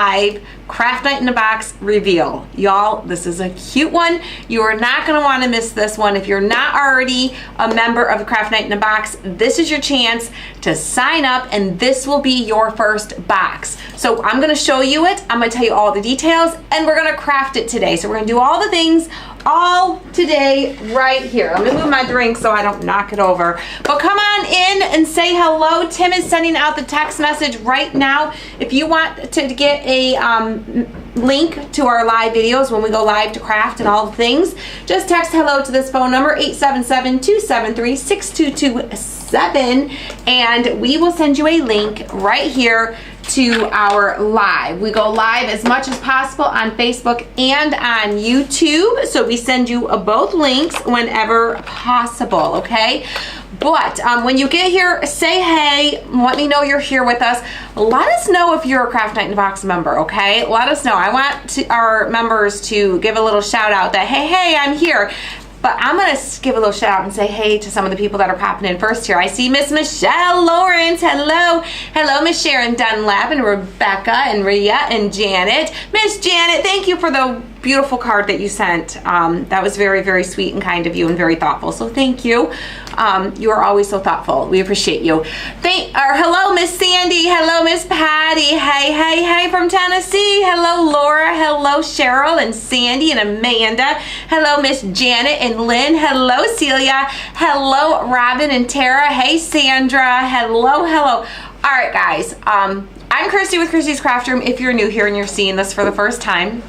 live Craft Night in a Box reveal. Y'all, this is a cute one. You are not going to want to miss this one. If you're not already a member of Craft Night in a Box, this is your chance to sign up, and this will be your first box. So I'm going to show you it. I'm going to tell you all the details, and we're going to craft it today. So we're going to do all the things all today right here. Let me move my drink so I don't knock it over. But come on in and say hello. Tim is sending out the text message right now. If you want to get a link to our live videos when we go live to craft and all the things, just text hello to this phone number, 877-273-6227, and we will send you a link right here to our live. We go live as much as possible on Facebook and on YouTube, so we send you both links whenever possible, okay? But when you get here, say hey, let me know you're here with us. Let us know if you're a Craft Night in a Box member, okay? Let us know. I want our members to give a little shout out that, hey, I'm here. But I'm going to give a little shout out and say hey to some of the people that are popping in first here. I see Miss Michelle Lawrence. Hello. Hello, Miss Sharon Dunlap and Rebecca and Rhea and Janet. Miss Janet, thank you for the beautiful card that you sent. That was very, very sweet and kind of you and very thoughtful. So thank you. You are always so thoughtful. We appreciate you. Hello, Miss Sandy. Hello, Miss Patty. Hey from Tennessee. Hello, Laura. Hello, Cheryl and Sandy and Amanda. Hello, Miss Janet and Lynn. Hello, Celia. Hello, Robin and Tara. Hey, Sandra. Hello. All right, guys. I'm Christy with Christy's Craft Room. If you're new here and you're seeing this for the first time,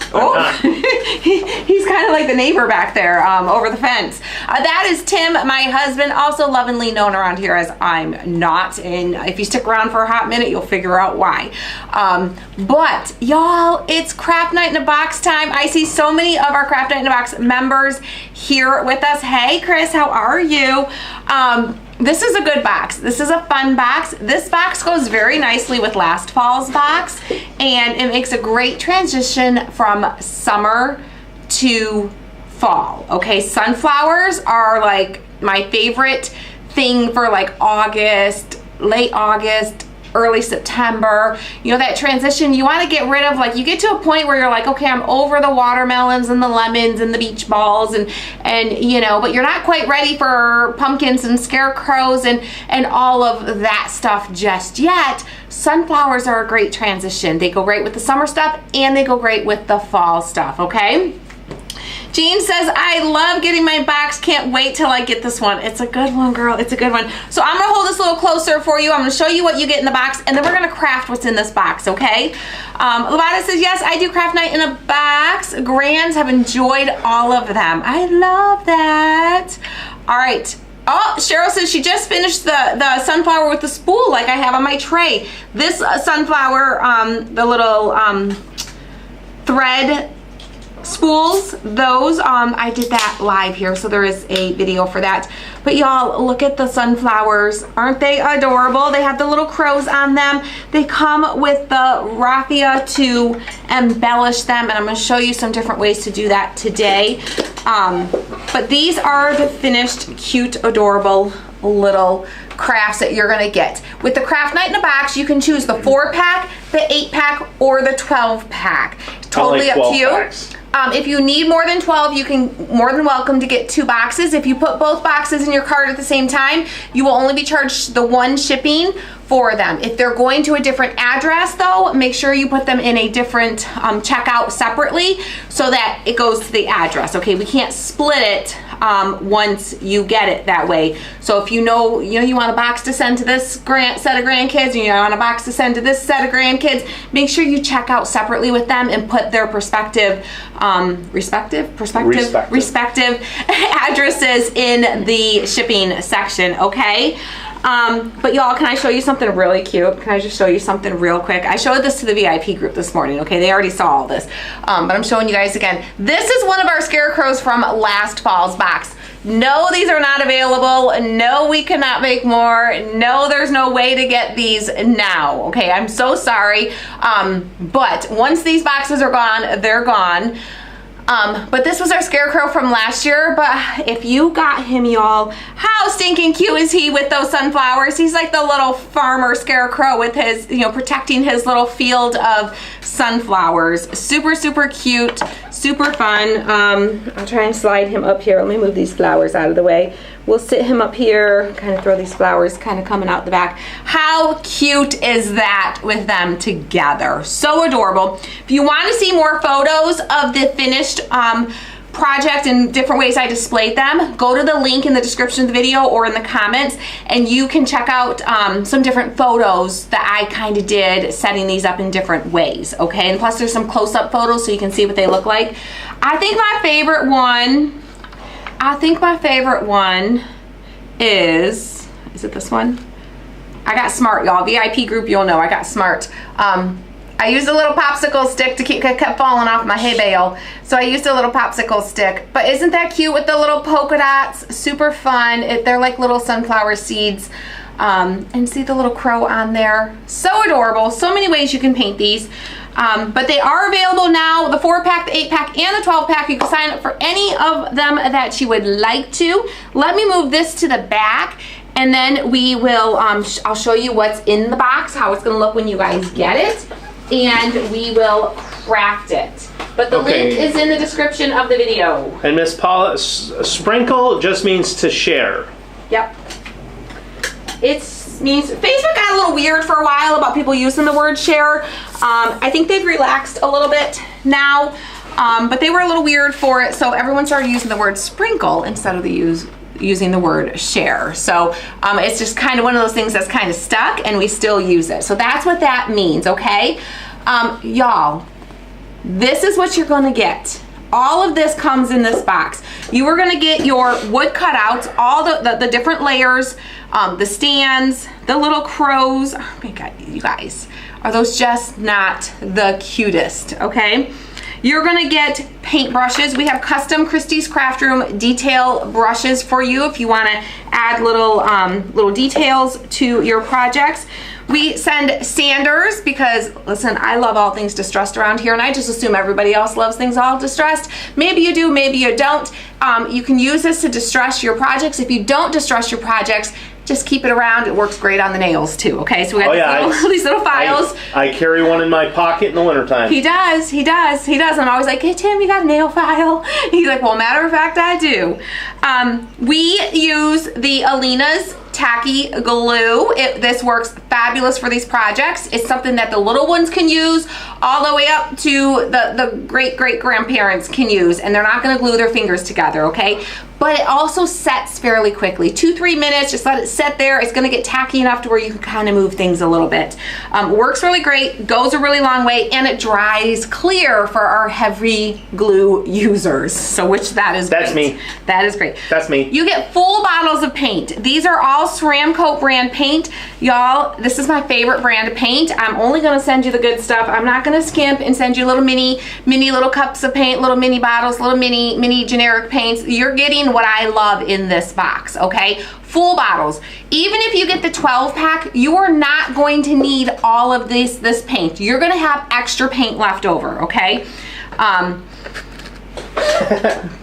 he's kind of like the neighbor back there over the fence. That is Tim, my husband, also lovingly known around here as I'm Not. And if you stick around for a hot minute, you'll figure out why. But y'all, it's Craft Night in a Box time. I see so many of our Craft Night in a Box members here with us. Hey, Chris, how are you? This is a good box. This is a fun box. This box goes very nicely with last fall's box, and it makes a great transition from summer to fall. Okay, sunflowers are like my favorite thing for like August, late August, early September. You know, that transition you want to get rid of. Like, you get to a point where you're like, okay, I'm over the watermelons and the lemons and the beach balls and you know, but you're not quite ready for pumpkins and scarecrows and all of that stuff just yet. Sunflowers are a great transition. They go great with the summer stuff and they go great with the fall stuff, okay? Jean says, I love getting my box. Can't wait till I get this one. It's a good one, girl. It's a good one. So I'm going to hold this a little closer for you. I'm going to show you what you get in the box, and then we're going to craft what's in this box, okay? Lavada says, yes, I do Craft Night in a Box. Grands have enjoyed all of them. I love that. All right. Oh, Cheryl says she just finished the sunflower with the spool like I have on my tray. This sunflower, the little thread spools, those I did that live here, so there is a video for that. But y'all, look at the sunflowers. Aren't they adorable? They have the little crows on them. They come with the raffia to embellish them, and I'm going to show you some different ways to do that today. But these are the finished, cute, adorable little crafts that you're going to get. With the Craft Night in a Box, you can choose the 4-pack, the 8-pack, or the 12-pack. Totally up to you. Packs. If you need more than 12, you can more than welcome to get 2 boxes. If you put both boxes in your cart at the same time, you will only be charged the 1 shipping for them. If they're going to a different address though, make sure you put them in a different checkout separately so that it goes to the address. Okay, we can't split it once you get it that way. So if you know you want a box to send to this set of grandkids, and you want a box to send to this set of grandkids, make sure you check out separately with them and put their respective addresses in the shipping section, okay? But y'all, can I show you something really cute? Can I just show you something real quick? I showed this to the VIP group this morning, okay? They already saw all this, but I'm showing you guys again. This is one of our scarecrows from last fall's box. No, these are not available. No, we cannot make more. No, there's no way to get these now, okay? I'm so sorry, but once these boxes are gone, they're gone. But this was our scarecrow from last year. But if you got him, y'all, how stinking cute is he with those sunflowers? He's like the little farmer scarecrow with his, you know, protecting his little field of sunflowers. Super, super cute, super fun. I'll try and slide him up here. Let me move these flowers out of the way. We'll sit him up here, kind of throw these flowers kind of coming out the back. How cute is that with them together? So adorable. If you want to see more photos of the finished project and different ways I displayed them, go to the link in the description of the video or in the comments, and you can check out some different photos that I kind of did setting these up in different ways, okay? And plus there's some close-up photos so you can see what they look like. I think my favorite one is it this one? I got Smart, y'all. VIP group, you'll know I got Smart. I used a little popsicle stick to keep, it kept falling off my hay bale. So I used a little popsicle stick. But isn't that cute with the little polka dots? Super fun. They're like little sunflower seeds. And see the little crow on there? So adorable. So many ways you can paint these. But they are available now, the 4-pack, the 8-pack, and the 12-pack. You can sign up for any of them that you would like to. Let me move this to the back, and then we will, I'll show you what's in the box, how it's gonna look when you guys get it, and we will craft it. But the link is in the description of the video. And Miss Paula, sprinkle just means to share. Yep. Means Facebook got a little weird for a while about people using the word share. I think they've relaxed a little bit now, but they were a little weird for it, so everyone started using the word sprinkle instead of using the word share. So it's just kind of one of those things that's kind of stuck, and we still use it. So that's what that means, okay? Y'all, this is what you're gonna get. All of this comes in this box. You are gonna get your wood cutouts, all the different layers, the stands, the little crows. Oh my God, you guys, are those just not the cutest, okay? You're gonna get paint brushes. We have custom Christie's Craft Room detail brushes for you if you wanna add little details to your projects. We send sanders because, listen, I love all things distressed around here, and I just assume everybody else loves things all distressed. Maybe you do, maybe you don't. You can use this to distress your projects. If you don't distress your projects, just keep it around. It works great on the nails too, okay? So we got these little files. I carry one in my pocket in the wintertime. He does. I'm always like, hey Tim, you got a nail file? He's like, well, matter of fact, I do. We use the Aleena's tacky glue. This works fabulous for these projects. It's something that the little ones can use all the way up to the great-great-grandparents can use, and they're not gonna glue their fingers together, okay? But it also sets fairly quickly. 2-3 minutes, just let it set there. It's gonna get tacky enough to where you can kind of move things a little bit. Works really great, goes a really long way, and it dries clear for our heavy glue users. So that is great. That's me. That is great. That's me. You get full bottles of paint. These are all Ceramcoat brand paint. Y'all, this is my favorite brand of paint. I'm only gonna send you the good stuff. I'm not gonna skimp and send you little mini little cups of paint, little mini bottles, little mini generic paints. You're getting what I love in this box, okay? Full bottles. Even if you get the 12-pack, you are not going to need all of this paint. You're gonna have extra paint left over, okay?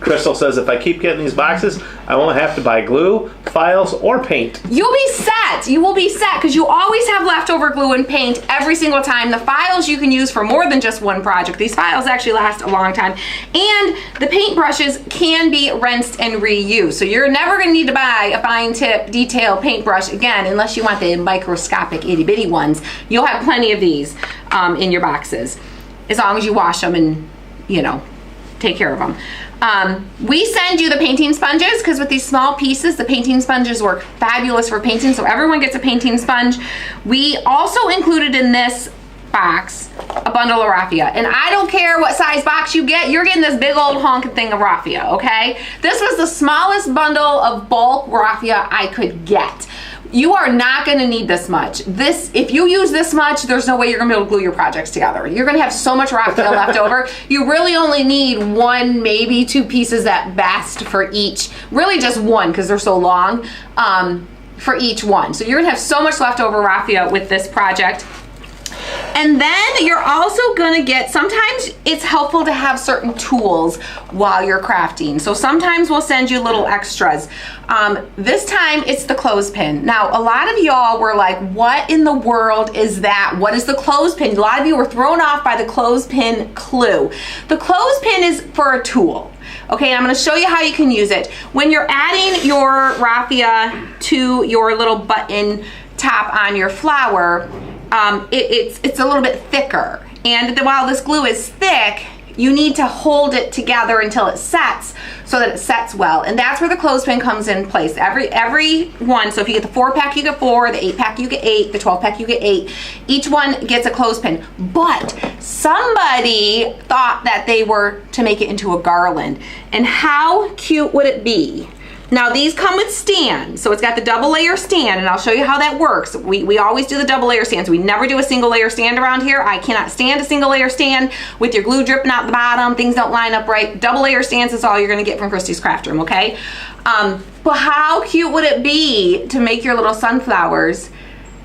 Crystal says if I keep getting these boxes, I won't have to buy glue, files, or paint. You'll be set. You will be set because you always have leftover glue and paint every single time. The files you can use for more than just one project. These files actually last a long time. And the paint brushes can be rinsed and reused. So you're never going to need to buy a fine tip detail paintbrush again unless you want the microscopic itty bitty ones. You'll have plenty of these in your boxes as long as you wash them and, you know, take care of them. We send you the painting sponges because with these small pieces, the painting sponges work fabulous for painting, so everyone gets a painting sponge. We also included in this box a bundle of raffia, and I don't care what size box you get, you're getting this big old honking thing of raffia, okay? This was the smallest bundle of bulk raffia I could get. You are not gonna need this much. If you use this much, there's no way you're gonna be able to glue your projects together. You're gonna have so much raffia left over. You really only need 1, maybe 2 pieces at best for each. Really just 1, because they're so long, for each one. So you're gonna have so much leftover raffia with this project. And then you're also gonna get, sometimes it's helpful to have certain tools while you're crafting. So sometimes we'll send you little extras. This time it's the clothespin. Now, a lot of y'all were like, what in the world is that? What is the clothespin? A lot of you were thrown off by the clothespin clue. The clothespin is for a tool. Okay, I'm going to show you how you can use it. When you're adding your raffia to your little button top on your flower, it's a little bit thicker. And while this glue is thick, you need to hold it together until it sets so that it sets well. And that's where the clothespin comes in place. Every one, so if you get the 4-pack, you get 4, the 8-pack, you get 8, the 12-pack, you get 8. Each one gets a clothespin. But somebody thought that they were to make it into a garland. And how cute would it be? Now these come with stands, so it's got the double layer stand, and I'll show you how that works. We always do the double layer stands. We never do a single layer stand around here. I cannot stand a single layer stand with your glue dripping out the bottom, things don't line up right. Double layer stands is all you're gonna get from Christy's Craft Room, okay? But how cute would it be to make your little sunflowers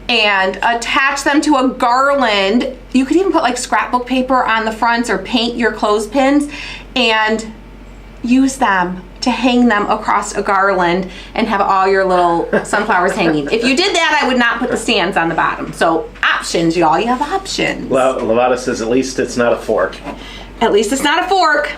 and attach them to a garland? You could even put like scrapbook paper on the fronts or paint your clothespins and use them to hang them across a garland and have all your little sunflowers hanging. If you did that, I would not put the stands on the bottom. So options, y'all, you have options. Well, Levada says at least it's not a fork. At least it's not a fork.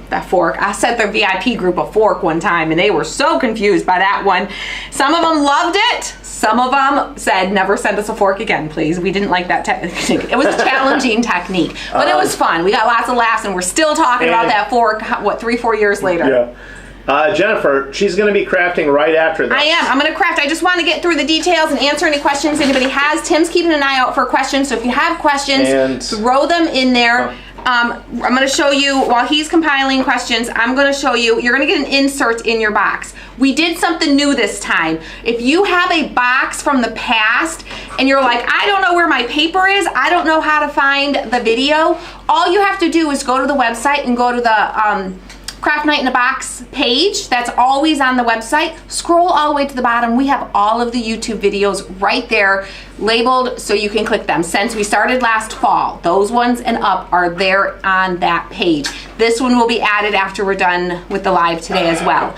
That fork. I sent the VIP group a fork one time and they were so confused by that one. Some of them loved it. Some of them said, never send us a fork again, please. We didn't like that technique. It was a challenging technique, but it was fun. We got lots of laughs and we're still talking about that fork, what, 3-4 years later. Yeah. Jennifer, she's going to be crafting right after this. I am. I'm going to craft. I just want to get through the details and answer any questions anybody has. Tim's keeping an eye out for questions, so if you have questions, throw them in there. I'm going to show you, while he's compiling questions, I'm going to show you, you're going to get an insert in your box. We did something new this time. If you have a box from the past and you're like, I don't know where my paper is, I don't know how to find the video, all you have to do is go to the website and go to the Craft Night in a Box page that's always on the website. Scroll all the way to the bottom. We have all of the YouTube videos right there labeled so you can click them. Since we started last fall, those ones and up are there on that page. This one will be added after we're done with the live today as well.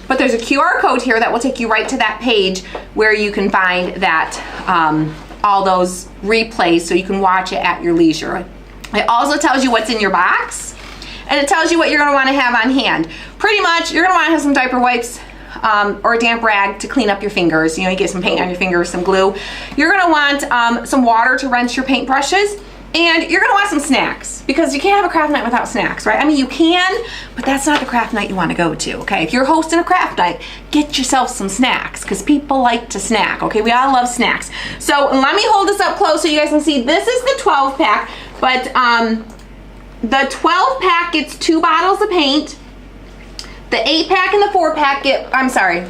But there's a QR code here that will take you right to that page where you can find that all those replays so you can watch it at your leisure. It also tells you what's in your box. And it tells you what you're going to want to have on hand. Pretty much, you're going to want to have some diaper wipes or a damp rag to clean up your fingers. You know, you get some paint on your fingers, some glue. You're going to want some water to rinse your paintbrushes. And you're going to want some snacks, because you can't have a craft night without snacks, right? I mean, you can, but that's not the craft night you want to go to, okay? If you're hosting a craft night, get yourself some snacks, because people like to snack, okay? We all love snacks. So let me hold this up close so you guys can see. This is the 12-pack, but the 12-pack gets 2 bottles of paint. The 8-pack and the 4-pack get, I'm sorry,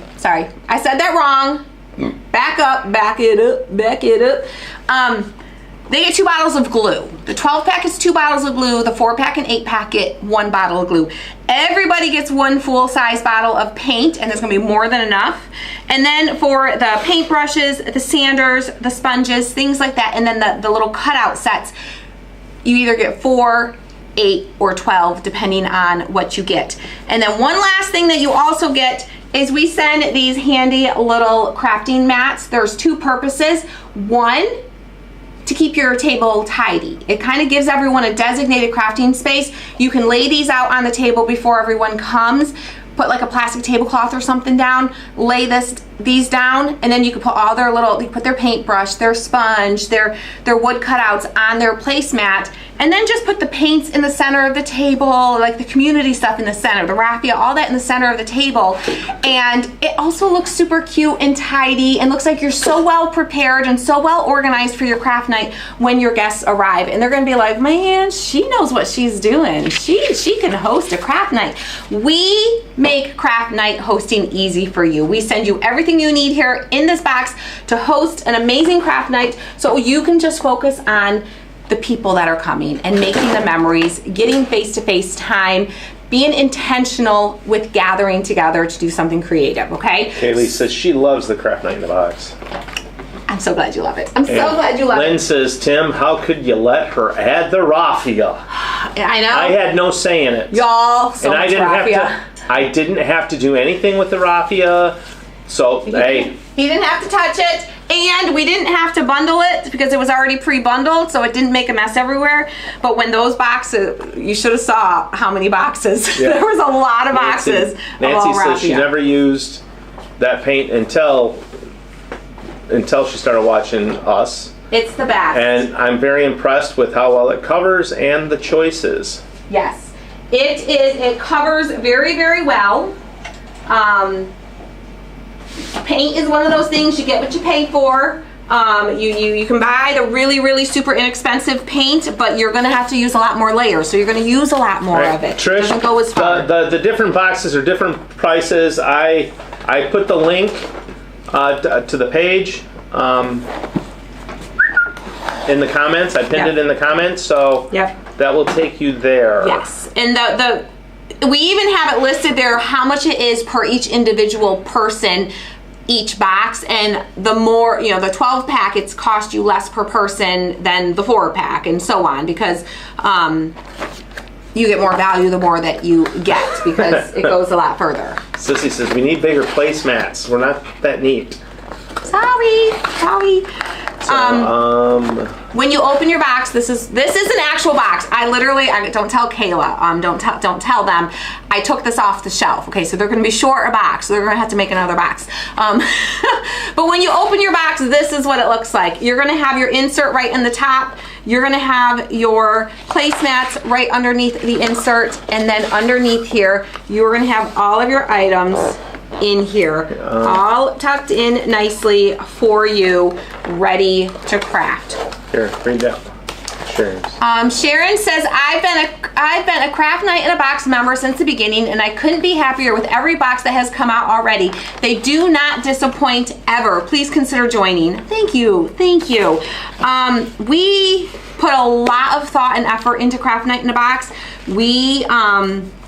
I said that wrong. Back up, back it up. They get 2 bottles of glue. The 12-pack is 2 bottles of glue. The 4-pack and 8-pack get 1 bottle of glue. Everybody gets 1 full-size bottle of paint, and there's gonna be more than enough. And then for the paintbrushes, the sanders, the sponges, things like that, and then the little cutout sets, you either get 4, 8, or 12, depending on what you get. And then one last thing that you also get is we send these handy little crafting mats. There's 2 purposes. One, to keep your table tidy. It kind of gives everyone a designated crafting space. You can lay these out on the table before everyone comes, put like a plastic tablecloth or something down, lay these down, and then you can put all their little, you put their paintbrush, their sponge, their wood cutouts on their placemat, and then just put the paints in the center of the table, like the community stuff in the center, the raffia, all that in the center of the table. And it also looks super cute and tidy and looks like you're so well prepared and so well organized for your craft night when your guests arrive. And they're gonna be like, man, she knows what she's doing. She can host a craft night. We make craft night hosting easy for you. We send you everything you need here in this box to host an amazing craft night, so you can just focus on the people that are coming and making the memories, getting face-to-face time, being intentional with gathering together to do something creative, okay? Kaylee says she loves the Craft Night in the Box. I'm so glad you love it. I'm so glad you love Lynn it. says, Tim, how could you let her add the raffia? I know. I had no say in it. Y'all, so and much I didn't raffia. have to. I didn't have to do anything with the raffia. So hey, He didn't have to touch it, and we didn't have to bundle it because it was already pre-bundled, so it didn't make a mess everywhere. But when those boxes, you should have saw how many boxes. Yeah. There was a lot of boxes. Nancy says she never used that paint until she started watching us. It's the best. And I'm very impressed with how well it covers and the choices. Yes, it is. It covers very, very well. Paint is one of those things, you get what you pay for. You can buy the really, really super inexpensive paint, but you're going to have to use a lot more layers, so you're going to use a lot more of it. Trish, it doesn't go as far. the different boxes are different prices. I put the link to the page in the comments. I pinned it in the comments, so that will take you there. Yes, and we even have it listed there how much it is per each individual person, each box, and the more, the 12 pack, it's cost you less per person than the 4 pack, and so on, because you get more value the more that you get, because it goes a lot further. Sissy says we need bigger placemats. We're not that neat. Sorry. When you open your box, this is an actual box. I don't tell Kayla, don't tell them. I took this off the shelf. Okay, so they're going to be short a box, so they're going to have to make another box. But when you open your box, this is what it looks like. You're going to have your insert right in the top. You're going to have your placemats right underneath the insert, and then underneath here, you're going to have all of your items in here, all tucked in nicely for you, ready to craft. Here, read that. Sharon says, I've been a Craft Night in a Box member since the beginning, and I couldn't be happier with every box that has come out already. They do not disappoint ever. Please consider joining. Thank you. We put a lot of thought and effort into Craft Night in a Box. We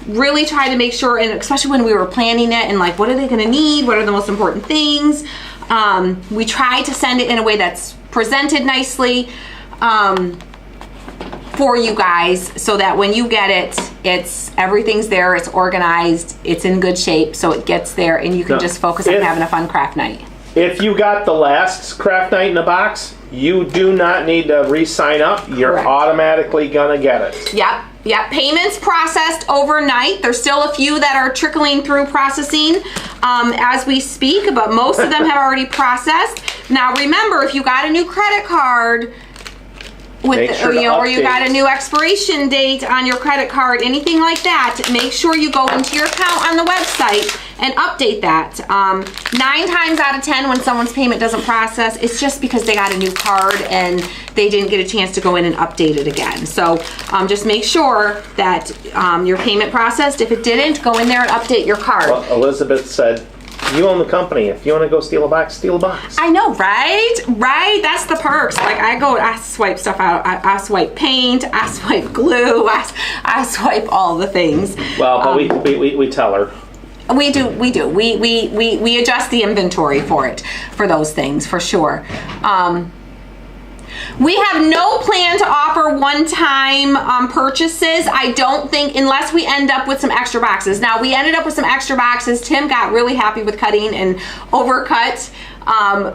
really tried to make sure, and especially when we were planning it, and like, what are they going to need? What are the most important things? We tried to send it in a way that's presented nicely for you guys, so that when you get it, everything's there, it's organized, it's in good shape, so it gets there, and you can just focus on having a fun craft night. If you got the last Craft Night in a Box, you do not need to re-sign up. You're automatically gonna get it. Yep. Payments processed overnight. There's still a few that are trickling through processing as we speak, but most of them have already processed. Now remember, if you got a new credit card, or you got a new expiration date on your credit card, anything like that, make sure you go into your account on the website and update that. 9 times out of 10 when someone's payment doesn't process, it's just because they got a new card and they didn't get a chance to go in and update it again. So just make sure that your payment processed. If it didn't, go in there and update your card. Well, Elizabeth said, you own the company. If you want to go steal a box, steal a box. I know, right? That's the perks. Like, I swipe stuff out. I swipe paint. I swipe glue. I swipe all the things. Well, but we tell her. We do. We adjust the inventory for those things, for sure. We have no plan to offer one-time purchases, I don't think, unless we end up with some extra boxes. Now, we ended up with some extra boxes. Tim got really happy with cutting and overcut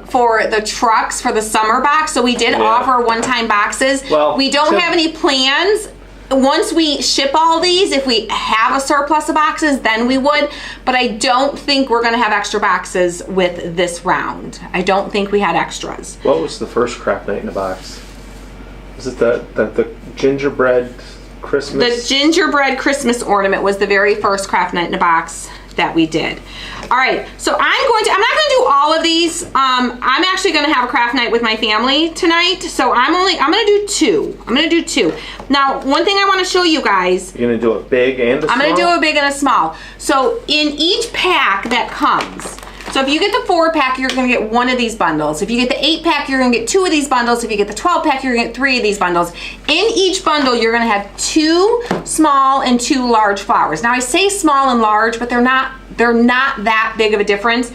for the trucks for the summer box, so we did offer one-time boxes. Well, we don't have any plans. Once we ship all these, if we have a surplus of boxes, then we would, but I don't think we're gonna have extra boxes with this round. I don't think we had extras. What was the first Craft Night in a Box? Was it the gingerbread Christmas? The gingerbread Christmas ornament was the very first Craft Night in a Box that we did. All right, so I'm not gonna do all of these. I'm actually gonna have a craft night with my family tonight, so I'm gonna do 2. I'm gonna do 2. Now, one thing I wanna show you guys. You're gonna do a big and a small? I'm gonna do a big and a small. So in each pack that comes, so if you get the 4-pack, you're gonna get 1 of these bundles. If you get the 8-pack, you're gonna get 2 of these bundles. If you get the 12-pack, you're gonna get 3 of these bundles. In each bundle, you're gonna have 2 small and 2 large flowers. Now I say small and large, but they're not that big of a difference.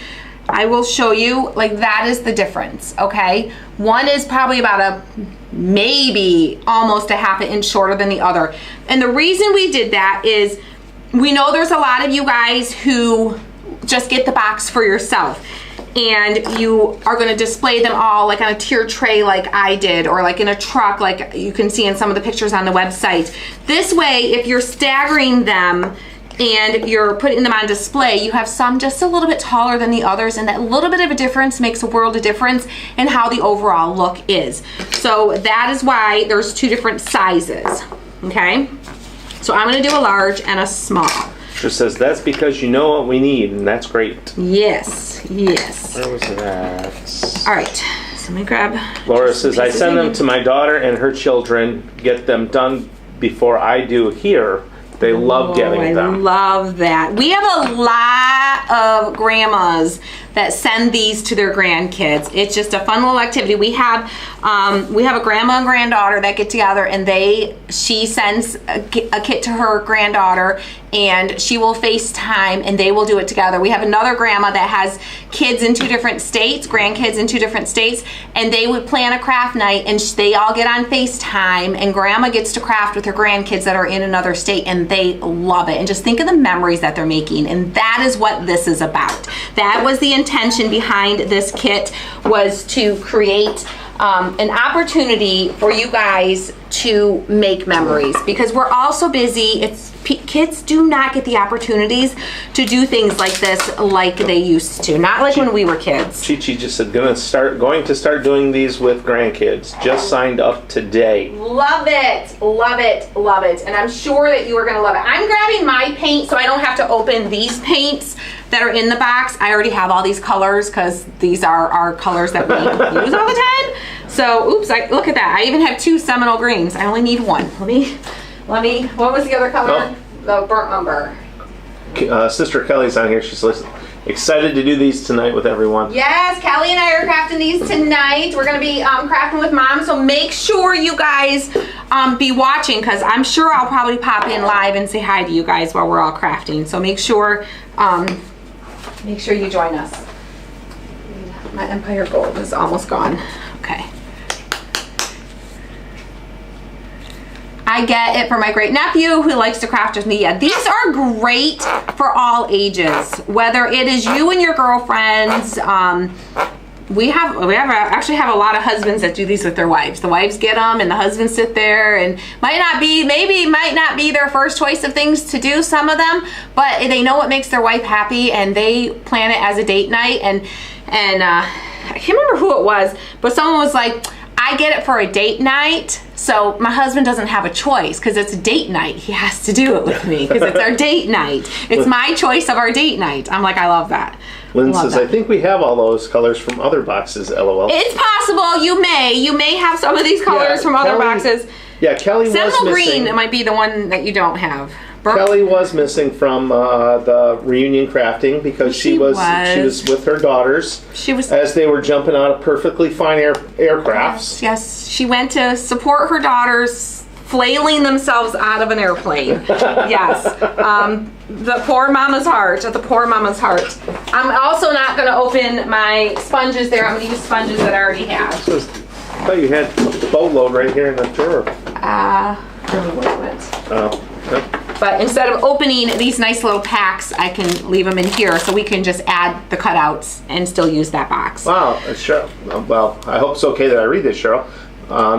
I will show you, like, that is the difference, okay? One is probably about maybe almost a half an inch shorter than the other. And the reason we did that is we know there's a lot of you guys who just get the box for yourself and you are going to display them all like on a tier tray like I did, or like in a truck like you can see in some of the pictures on the website. This way, if you're staggering them and you're putting them on display, you have some just a little bit taller than the others, and that little bit of a difference makes a world of difference in how the overall look is. So that is why there's two different sizes, okay? So I'm gonna do a large and a small. Just says that's because you know what we need, and that's great. Yes, yes. Where was that? All right, so let me grab. Laura says, I send them to my daughter and her children, get them done before I do here. They love getting them. I love that. We have a lot of grandmas that send these to their grandkids. It's just a fun little activity. We have a grandma and granddaughter that get together, and she sends a kit to her granddaughter, and she will FaceTime, and they will do it together. We have another grandma that has kids in 2 different states, grandkids in 2 different states, and they would plan a craft night, and they all get on FaceTime, and grandma gets to craft with her grandkids that are in another state, and they love it. And just think of the memories that they're making, and that is what this is about. That was the intention behind this kit, was to create an opportunity for you guys to make memories, because we're all so busy. Kids do not get the opportunities to do things like this like they used to. Not like when we were kids. Chi just said going to start doing these with grandkids. Just signed up today. Love it, love it, love it. And I'm sure that you are going to love it. I'm grabbing my paint so I don't have to open these paints that are in the box. I already have all these colors because these are our colors that we use all the time. So, oops, look at that. I even have 2 Seminole greens. I only need 1. Let me, what was the other color? The burnt umber. Sister Kelly's on here. She's excited to do these tonight with everyone. Yes, Kelly and I are crafting these tonight. We're going to be crafting with Mom, so make sure you guys be watching, because I'm sure I'll probably pop in live and say hi to you guys while we're all crafting. So make sure you join us. My Empire Gold is almost gone. Okay. I get it for my great nephew who likes to craft with me. Yeah, these are great for all ages, whether it is you and your girlfriends. We actually have a lot of husbands that do these with their wives. The wives get them, and the husbands sit there, and might not be their first choice of things to do, some of them, but they know what makes their wife happy, and they plan it as a date night. And I can't remember who it was, but someone was like, I get it for a date night, so my husband doesn't have a choice because it's a date night. He has to do it with me because it's our date night. It's my choice of our date night. I'm like, I love that. Lynn says, I think we have all those colors from other boxes, LOL. It's possible. You may have some of these colors from other boxes. Yeah, Kelly was missing. Seminole green might be the one that you don't have. Kelly was missing from the reunion crafting because she was with her daughters. As they were jumping out of perfectly fine aircrafts. Yes, she went to support her daughters flailing themselves out of an airplane. Yes, the poor mama's heart. The poor mama's heart. I'm also not going to open my sponges there. I'm going to use sponges that I already have. I thought you had a boatload right here in the drawer. Really wasn't. Oh. Okay. But instead of opening these nice little packs, I can leave them in here so we can just add the cutouts and still use that box. Wow, Cheryl. Well, I hope it's okay that I read this, Cheryl.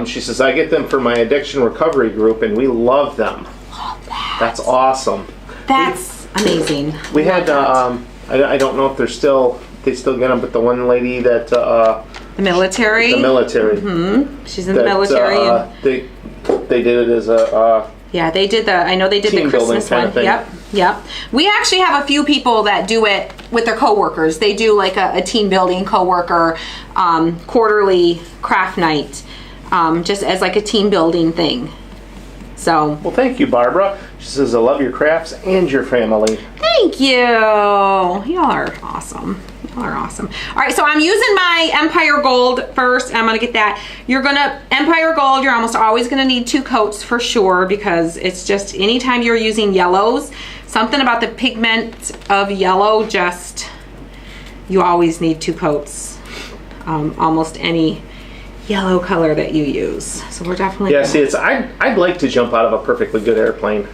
She says, I get them for my addiction recovery group, and we love them. Love that. That's awesome. That's amazing. We had, I don't know if they still get them, but the one lady that... the military? The military. Mm-hmm. She's in the military. They did it as a... yeah, they did I know they did the Christmas one. Yep. We actually have a few people that do it with their coworkers. They do like a team building coworker quarterly craft night, just as like a team building thing. So. Well, thank you, Barbara. She says, I love your crafts and your family. Thank you. Y'all are awesome. All right, so I'm using my Empire Gold first. I'm gonna get that. Empire Gold, you're almost always gonna need 2 coats for sure, because it's just anytime you're using yellows, something about the pigment of yellow just you always need 2 coats. Almost any yellow color that you use. So we're definitely... Yeah, see, I'd like to jump out of a perfectly good airplane.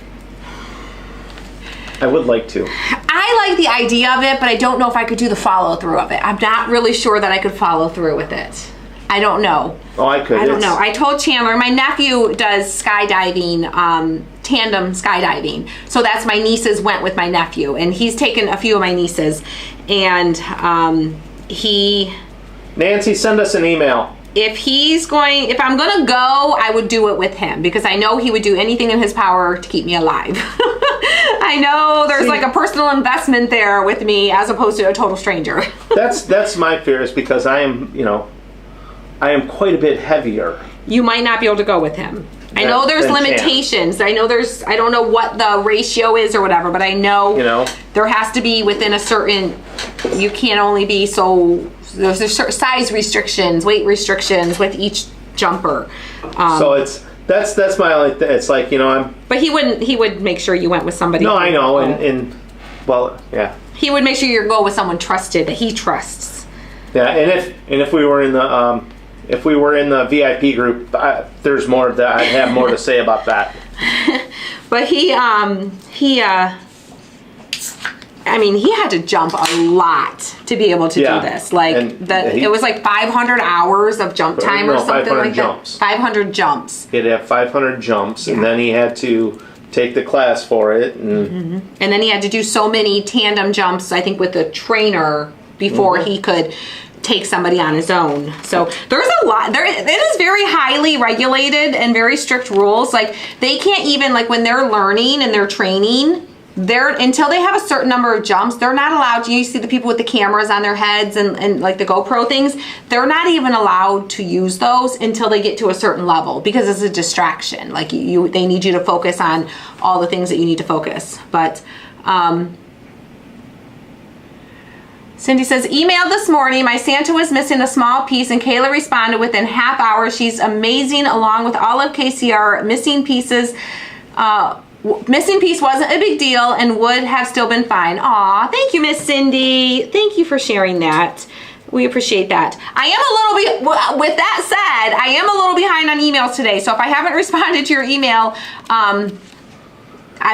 I would like to. I like the idea of it, but I don't know if I could do the follow through of it. I'm not really sure that I could follow through with it. I don't know. Oh, I could. I don't know. I told Chandler, my nephew does skydiving, tandem skydiving. So that's my nieces went with my nephew, and he's taken a few of my nieces, and Nancy, send us an email. If I'm gonna go, I would do it with him, because I know he would do anything in his power to keep me alive. I know there's like a personal investment there with me as opposed to a total stranger. That's my fear, is because I am quite a bit heavier. You might not be able to go with him. I know there's limitations. I don't know what the ratio is or whatever, but I know, there has to be within a certain, you can't only be so, there's certain size restrictions, weight restrictions with each jumper. So that's my only it's like, I'm... But he would make sure you went with somebody. No, I know, and well, yeah. He would make sure you go with someone trusted, that he trusts. Yeah, and if we were in the VIP group, there's more that I'd have more to say about that. But he had to jump a lot to be able to do this. Like it was like 500 hours of jump time or something like jumps. that. 500 jumps. He'd have 500 jumps, and then he had to take the class for it, and then he had to do so many tandem jumps, I think, with the trainer before he could take somebody on his own. So there's a lot there. It is very highly regulated and very strict rules. Like they can't even, like when they're learning and they're training, until they have a certain number of jumps, they're not allowed to. You see the people with the cameras on their heads and like the GoPro things, they're not even allowed to use those until they get to a certain level, because it's a distraction. Like they need you to focus on all the things that you need to focus. But Cindy says, emailed this morning, my Santa was missing a small piece, and Kayla responded within half hour. She's amazing, along with all of KCR. Missing pieces. Missing piece wasn't a big deal and would have still been fine. Aw, thank you, Miss Cindy. Thank you for sharing that. We appreciate that. I am a little bit, with that said, I am a little behind on emails today. So if I haven't responded to your email, I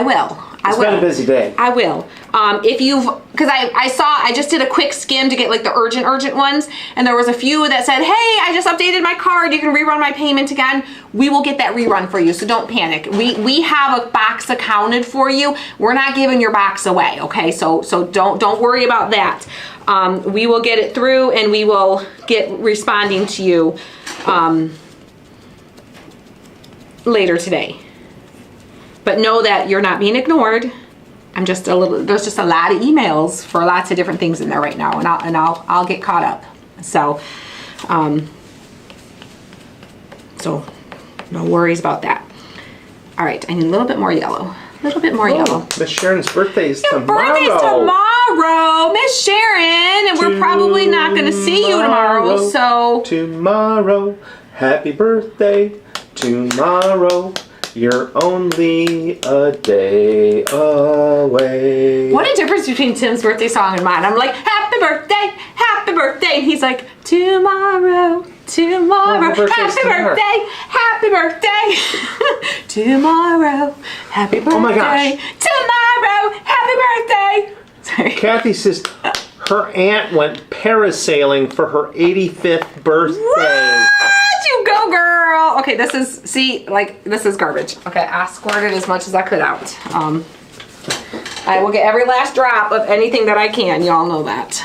will. It's been a busy day. I will. Because I just did a quick skim to get like the urgent ones, and there was a few that said, hey, I just updated my card, you can rerun my payment again. We will get that rerun for you, so don't panic. We have a box accounted for you. We're not giving your box away, okay? So don't worry about that. We will get it through, and we will get responding to you later today. But know that you're not being ignored. There's just a lot of emails for lots of different things in there right now, and I'll get caught up. So no worries about that. All right, I need a little bit more yellow. A little bit more yellow. Miss Sharon's birthday is tomorrow. Birthday's tomorrow, Miss Sharon, and we're probably not going to see you tomorrow. So tomorrow, happy birthday tomorrow. You're only a day away. What a difference between Tim's birthday song and mine. I'm like, happy birthday, and he's like, tomorrow, happy birthday, tomorrow, happy birthday, oh my gosh, tomorrow, happy birthday. Sorry. Kathy says her aunt went parasailing for her 85th birthday. What? You go, girl. Okay, this is garbage. Okay, I squirted as much as I could out. I will get every last drop of anything that I can. Y'all know that.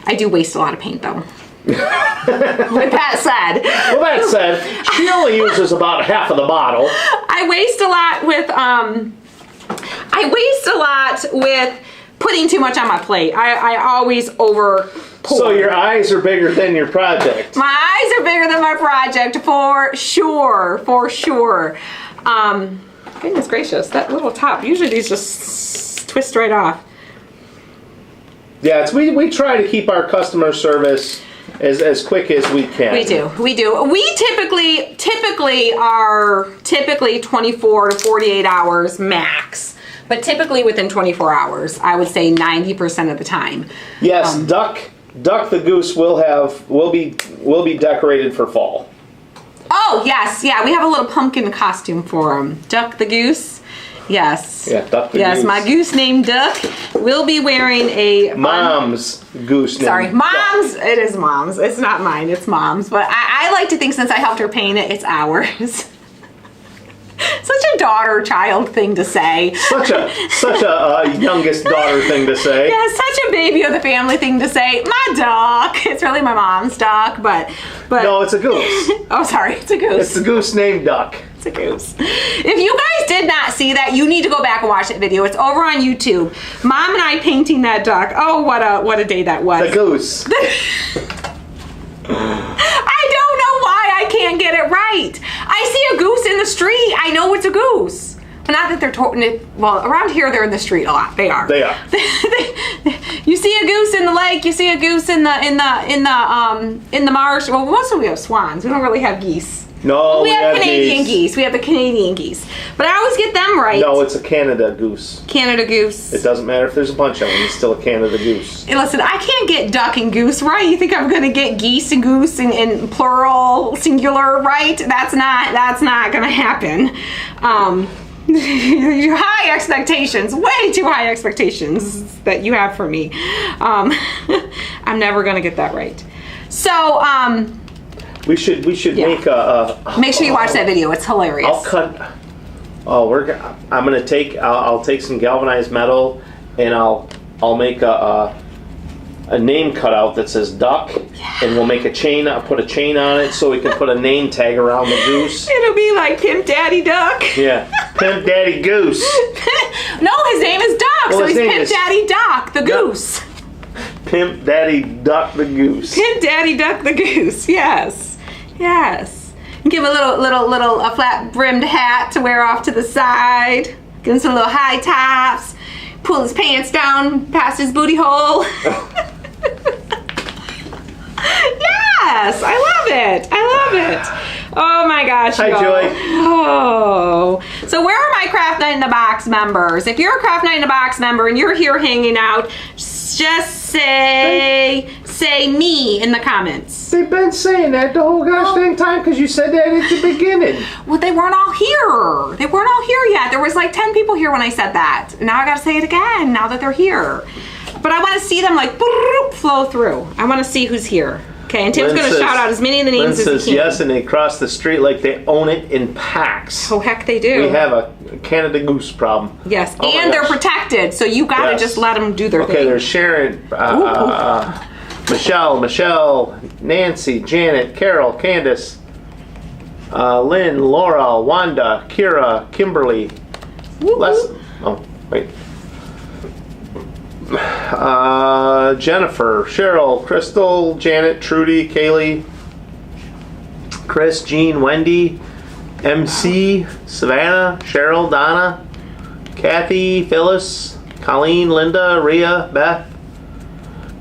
I do waste a lot of paint, though. With that said, she only uses about half of the bottle. I waste a lot with putting too much on my plate. I always over pour. So your eyes are bigger than your project. My eyes are bigger than my project, for sure. Goodness gracious, that little top. Usually these just twist right off. Yeah, we try to keep our customer service as quick as we can. We do. We typically are 24 to 48 hours max. but typically within 24 hours. I would say 90% of the time. Yes, Duck the goose will be decorated for fall. Oh yes, yeah, we have a little pumpkin costume for him. Duck the goose. Yes. Yeah, Duck the goose. Yes, my goose named Duck will be wearing a Mom's goose named Sorry, Mom's. Duck. It is Mom's. It's not mine. It's Mom's. But I like to think since I helped her paint it, it's ours. Such a daughter-child thing to say. Such a youngest daughter thing to say. Yeah, such a baby of the family thing to say. My duck. It's really my mom's duck, but no, it's a goose. Oh, sorry, it's a goose. It's a goose named Duck. It's a goose. If you guys did not see that, you need to go back and watch that video. It's over on YouTube. Mom and I painting that duck. Oh, what a day that was. The goose. I don't know why I can't get it right. I see a goose in the street. I know it's a goose. Not that they're well, around here they're in the street a lot. They are. They are. You see a goose in the lake. You see a goose in the marsh. Well, mostly we have swans. We don't really have geese. No, we have Canadian geese. We have the Canadian geese. But I always get them right. No, it's a Canada goose. Canada goose. It doesn't matter if there's a bunch of them. It's still a Canada goose. Hey, listen, I can't get duck and goose right. You think I'm going to get geese and goose in plural, singular, right? That's not going to happen. High expectations, way too high expectations that you have for me. I'm never going to get that right. So, we should yeah. make sure you watch that video. It's hilarious. I'll cut. I'll take some galvanized metal and I'll make a name cutout that says Duck, and we'll make a chain. I'll put a chain on it so we can put a name tag around the goose. It'll be like Pimp Daddy Duck. Yeah, Pimp Daddy Goose. No, his name is Duck, well, so he's Pimp Daddy Duck the goose. Pimp Daddy Duck the goose. Pimp Daddy Duck the goose. Yes, yes. Give him a flat brimmed hat to wear off to the side. Give him some little high tops. Pull his pants down past his booty hole. Yes, I love it. I love it. Oh my gosh. Hi, Joy. Oh. So where are my Craft Night in the Box members? If you're a Craft Night in the Box member and you're here hanging out, just say me in the comments. They've been saying that the whole gosh dang time because you said that at the beginning. Well, they weren't all here. They weren't all here yet. There was like 10 people here when I said that. Now I got to say it again now that they're here. But I want to see them like flow through. I want to see who's here. Okay, and Tim's going to shout out as many of the names as he can. Yes, and they cross the street like they own it in packs. Oh, heck they do. We have a Canada Goose problem. Yes, oh, and they're protected, so you got to just let them do their thing. Okay, there's Sharon, Michelle, Nancy, Janet, Carol, Candace, Lynn, Laura, Wanda, Kira, Kimberly, Jennifer, Cheryl, Crystal, Janet, Trudy, Kaylee, Chris, Jean, Wendy, MC, Savannah, Cheryl, Donna, Kathy, Phyllis, Colleen, Linda, Rhea, Beth,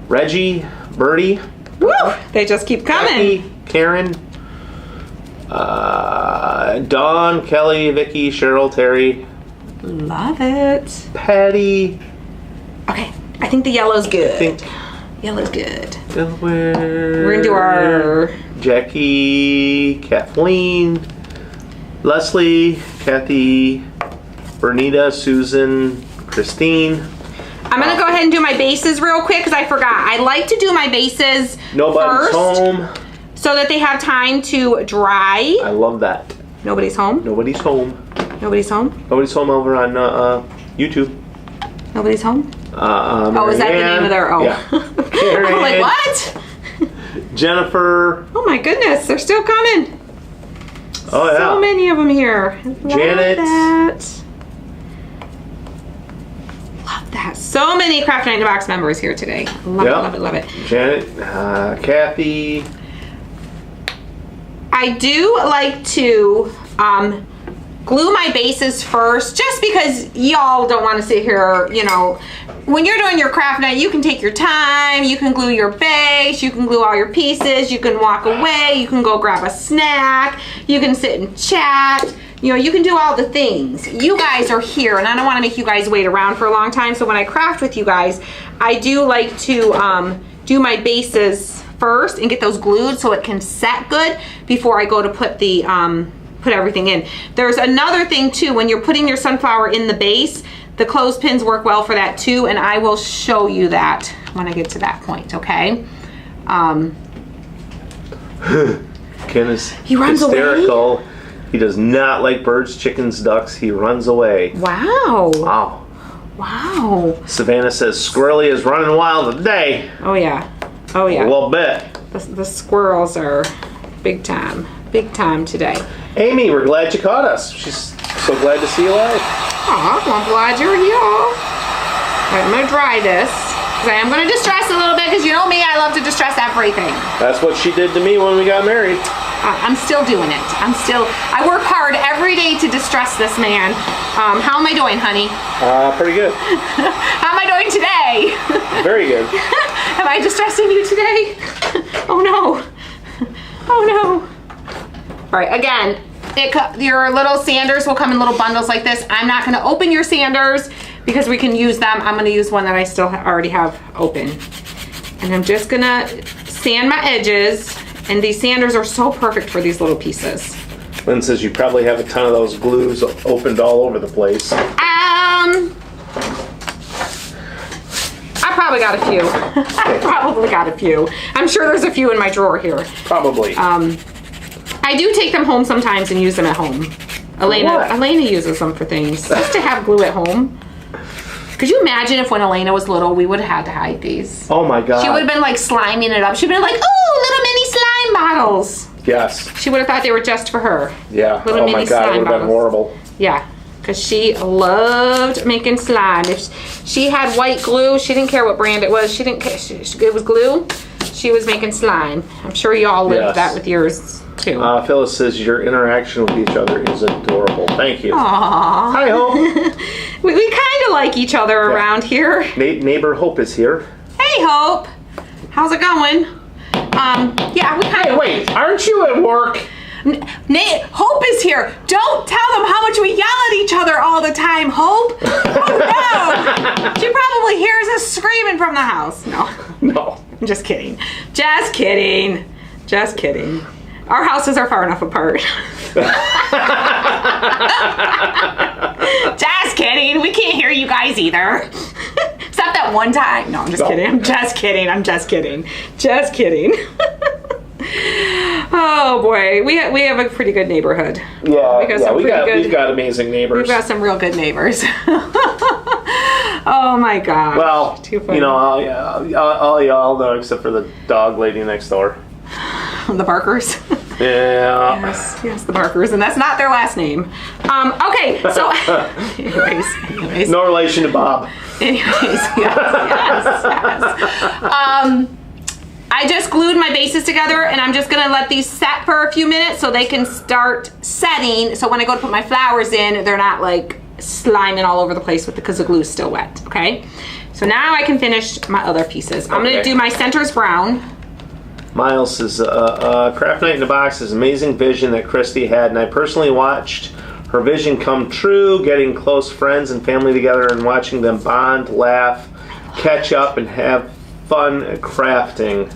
Reggie, Birdie. Woo! They just keep coming. Becky, Karen, Dawn, Kelly, Vicky, Cheryl, Terry. Love it. Patty. Okay, I think the yellow's good. Yellow's good. Delaware. We're gonna do our Jackie, Kathleen, Leslie, Kathy, Bernita, Susan, Christine. I'm gonna go ahead and do my bases real quick because I forgot. I like to do my bases Nobody's home. So that they have time to dry. I love that. Nobody's home? Nobody's home. Nobody's home? Nobody's home over on YouTube. Nobody's home? Is that the name of their... Oh. Yeah. I'm like, what? Jennifer. Oh my goodness, they're still coming. Oh yeah. So many of them here. Janet. Love that. So many Craft Night in the Box members here today. Love it, love it, love it. Janet, Kathy. I do like to glue my bases first, just because y'all don't want to sit here, you know. When you're doing your craft night, you can take your time, you can glue your base, you can glue all your pieces, you can walk away, you can go grab a snack, you can sit and chat, You know, you can do all the things. You guys are here, and I don't want to make you guys wait around for a long time. So when I craft with you guys, I do like to do my bases first and get those glued so it can set good before I go to put the put everything in. There's another thing too, when you're putting your sunflower in the base, the clothespins work well for that too, and I will show you that when I get to that point, okay? Ken is He runs hysterical. Away? He does not like birds, chickens, ducks. He runs away. Wow. Wow. Wow. Savannah says Squirrely is running wild today. Oh yeah. Oh yeah. A little bit. The squirrels are big time. Big time today. Amy, we're glad you caught us. She's so glad to see you live. Aw, I'm glad you're here. Right, I'm gonna dry this. Because I am gonna distress a little bit, because you know me, I love to distress everything. That's what she did to me when we got married. I'm still doing it. I work hard every day to distress this man. How am I doing, honey? Pretty good. How am I doing today? Very good. Am I distressing you today? Oh no. Oh no. All right, again, your little sanders will come in little bundles like this. I'm not gonna open your sanders because we can use them. I'm gonna use one that I still already have open. And I'm just gonna sand my edges, and these sanders are so perfect for these little pieces. Lynn says you probably have a ton of those glues opened all over the place. I probably got a few. I probably got a few. I'm sure there's a few in my drawer here. Probably. I do take them home sometimes and use them at home. Elena uses them for things. Just to have glue at home. Could you imagine if when Elena was little, we would have had to hide these? Oh my God. She would have been like sliming it up. She'd been like, oh, little mini slime bottles. Yes. She would have thought they were just for her. Yeah. Little oh my God, it would have been horrible. Yeah. Because she loved making slime. If she had white glue, she didn't care what brand it was. She didn't care. It was glue. She was making slime. I'm sure you all lived that with yours too. Phyllis says your interaction with each other is adorable. Thank you. Aww. Hi, Hope. we kind of like each other around here. Neighbor Hope is here. Hey, Hope. How's it going? Yeah, we kind of. Hey, wait. Aren't you at work? Hope is here. Don't tell them how much we yell at each other all the time, Hope. Oh no. She probably hears us screaming from the house. No. No. I'm just kidding. Just kidding. Just kidding. Our houses are far enough apart. Just kidding. We can't hear you guys either. Except that one time. No, I'm just kidding. I'm just kidding. I'm just kidding. Just kidding. Oh boy, we have a pretty good neighborhood. Yeah, we've got amazing neighbors. We've got some real good neighbors. Oh my God. Well, you know, all y'all know except for the dog lady next door. The Barkers. Yeah. Yes, the Barkers, and that's not their last name. Okay, so anyways. No relation to Bob. Anyways, yes. I just glued my bases together, and I'm just gonna let these set for a few minutes so they can start setting. So when I go to put my flowers in, they're not like sliming all over the place because the glue's still wet. Okay. So now I can finish my other pieces. I'm gonna do my centers brown. Miles says, Craft Night in a Box is amazing vision that Christy had, and I personally watched her vision come true, getting close friends and family together and watching them bond, laugh, catch up, and have fun crafting.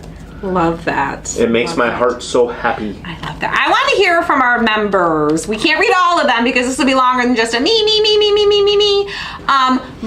Love that. It makes my heart so happy. I love that. I want to hear from our members. We can't read all of them because this will be longer than just a me.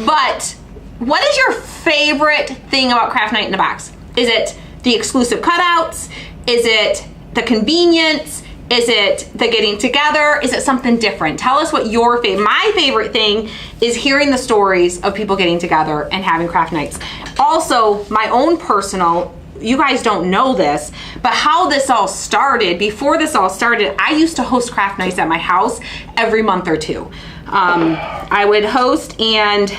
But what is your favorite thing about Craft Night in a Box? Is it the exclusive cutouts? Is it the convenience? Is it the getting together? Is it something different? Tell us what your favorite. My favorite thing is hearing the stories of people getting together and having craft nights. Also, my own personal, you guys don't know this, but how this all started, before this all started, I used to host craft nights at my house every month or two. I would host, and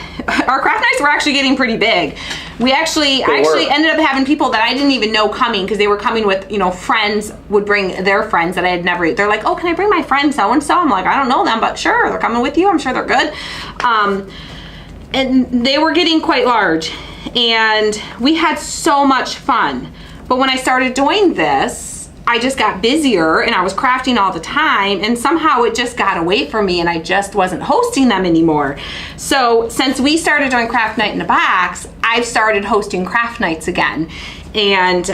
our craft nights were actually getting pretty big. I actually ended up having people that I didn't even know coming because they were coming with, friends would bring their friends that I had never, they're like, oh, can I bring my friend so-and-so? I'm like, I don't know them, but sure, they're coming with you. I'm sure they're good. And they were getting quite large, and we had so much fun. But when I started doing this, I just got busier and I was crafting all the time, and somehow it just got away from me and I just wasn't hosting them anymore. So since we started doing Craft Night in a Box, I've started hosting craft nights again. And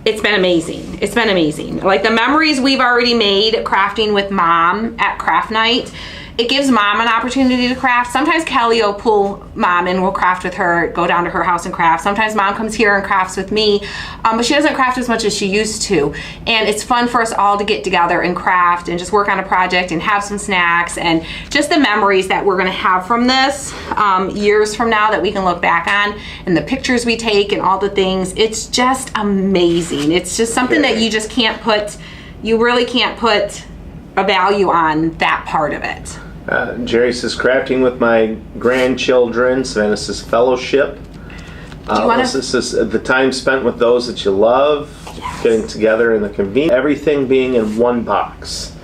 it's been amazing. It's been amazing. Like the memories we've already made crafting with Mom at Craft Night, it gives Mom an opportunity to craft. Sometimes Kelly will pull Mom and we'll craft with her, go down to her house and craft. Sometimes Mom comes here and crafts with me, but she doesn't craft as much as she used to. And it's fun for us all to get together and craft and just work on a project and have some snacks, and just the memories that we're gonna have from this years from now that we can look back on, and the pictures we take and all the things. It's just amazing. It's just something that you just can't put, you really can't put a value on that part of it. Jerry says, crafting with my grandchildren. Savannah says, fellowship. This is the time spent with those that you love. Yes. Getting together in the convenience. Everything being in one box.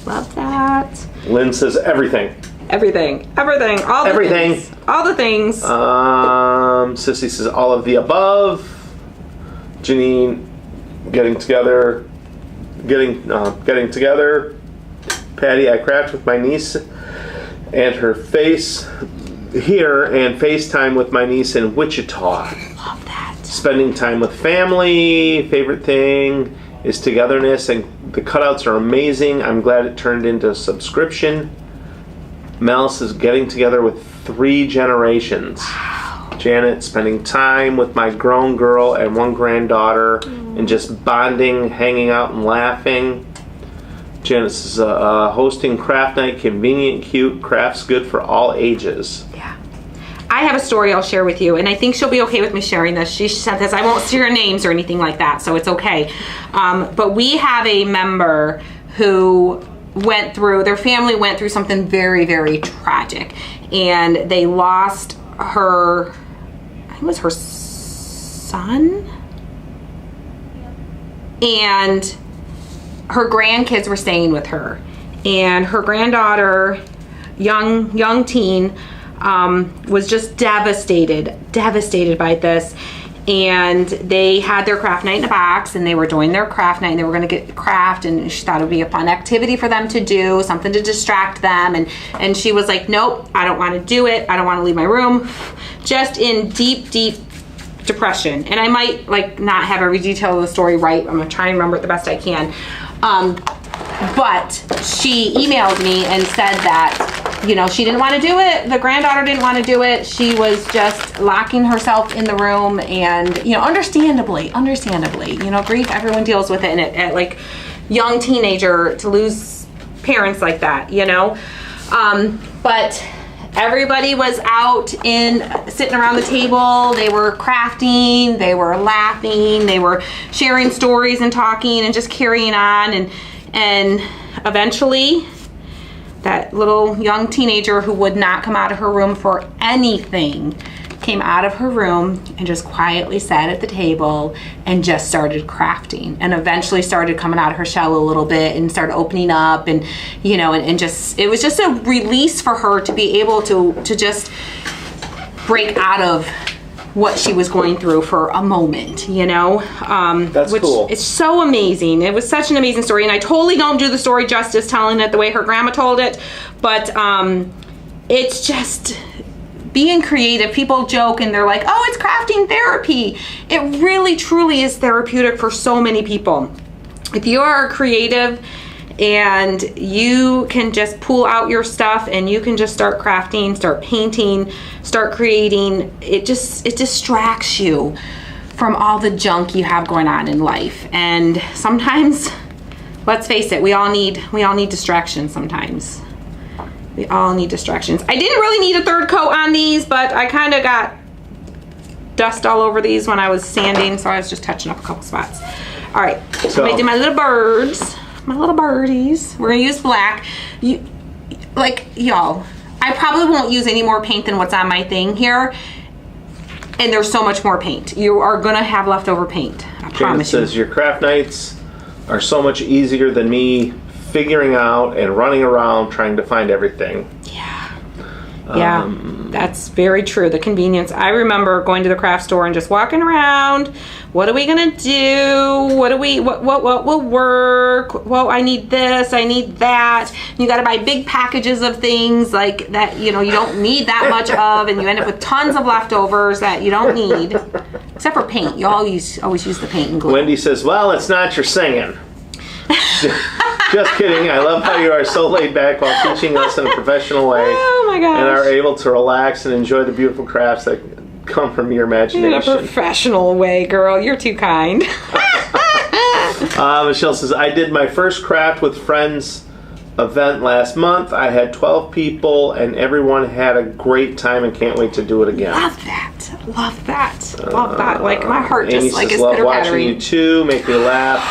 Love that. Lynn says, everything. Everything. All the everything. Things. All the things. Sissy says, all of the above. Janine, getting together. Getting together. Patty, I craft with my niece and her face here, and FaceTime with my niece in Wichita. Love that. Spending time with family. Favorite thing is togetherness, and the cutouts are amazing. I'm glad it turned into a subscription. Mel says, getting together with 3 generations. Wow. Janet, spending time with my grown girl and 1 granddaughter, and just bonding, hanging out, and laughing. Janet says, hosting craft night, convenient, cute, crafts good for all ages. Yeah. I have a story I'll share with you, and I think she'll be okay with me sharing this. She said this. I won't share names or anything like that, so it's okay. But we have a member who their family went through something very, very tragic, and they lost her, I think it was her son, and her grandkids were staying with her, and her granddaughter, young teen, was just devastated by this. And they had their craft night in a box, and they were doing their craft night, and they were going to get craft, and she thought it would be a fun activity for them to do, something to distract them, and she was like, nope, I don't want to do it, I don't want to leave my room, just in deep depression. And I might not have every detail of the story right. I'm gonna try and remember it the best I can. But she emailed me and said that, she didn't want to do it. The granddaughter didn't want to do it. She was just locking herself in the room, and, understandably, grief, everyone deals with it. And at young teenager, to lose parents like that, but everybody was out sitting around the table. They were crafting, they were laughing, they were sharing stories and talking and just carrying on. And eventually, that little young teenager who would not come out of her room for anything came out of her room and just quietly sat at the table and just started crafting, and eventually started coming out of her shell a little bit and started opening up, and and just, it was just a release for her to be able to just break out of what she was going through for a moment, That's cool. It's so amazing. It was such an amazing story, and I totally don't do the story justice telling it the way her grandma told it, but it's just being creative. People joke and they're like, oh, it's crafting therapy. It really, truly is therapeutic for so many people. If you are creative and you can just pull out your stuff and you can just start crafting, start painting, start creating, it distracts you from all the junk you have going on in life. And sometimes, let's face it, we all need distractions sometimes. We all need distractions. I didn't really need a third coat on these, but I kind of got dust all over these when I was sanding, so I was just touching up a couple spots. All right, so I'm gonna do my little birds, my little birdies. We're gonna use black. Y'all, I probably won't use any more paint than what's on my thing here. And there's so much more paint. You are gonna have leftover paint, I promise you. Janet says, your craft nights are so much easier than me figuring out and running around trying to find everything. Yeah. Yeah. That's very true. The convenience. I remember going to the craft store and just walking around. What are we gonna do? What will work? Well, I need this, I need that. You gotta buy big packages of things like that, you don't need that much of, and you end up with tons of leftovers that you don't need. Except for paint. You always use the paint and glue. Wendy says, well, it's not your singing. Just kidding. I love how you are so laid back while teaching us in a professional way. Oh my gosh. And are able to relax and enjoy the beautiful crafts that come from your imagination. In a professional way, girl. You're too kind. Michelle says, I did my first craft with friends event last month. I had 12 people and everyone had a great time and can't wait to do it again. Love that. Love that. Love that. Like my heart Amy just like says, is love watching pitter-pattering. you too. Make me laugh.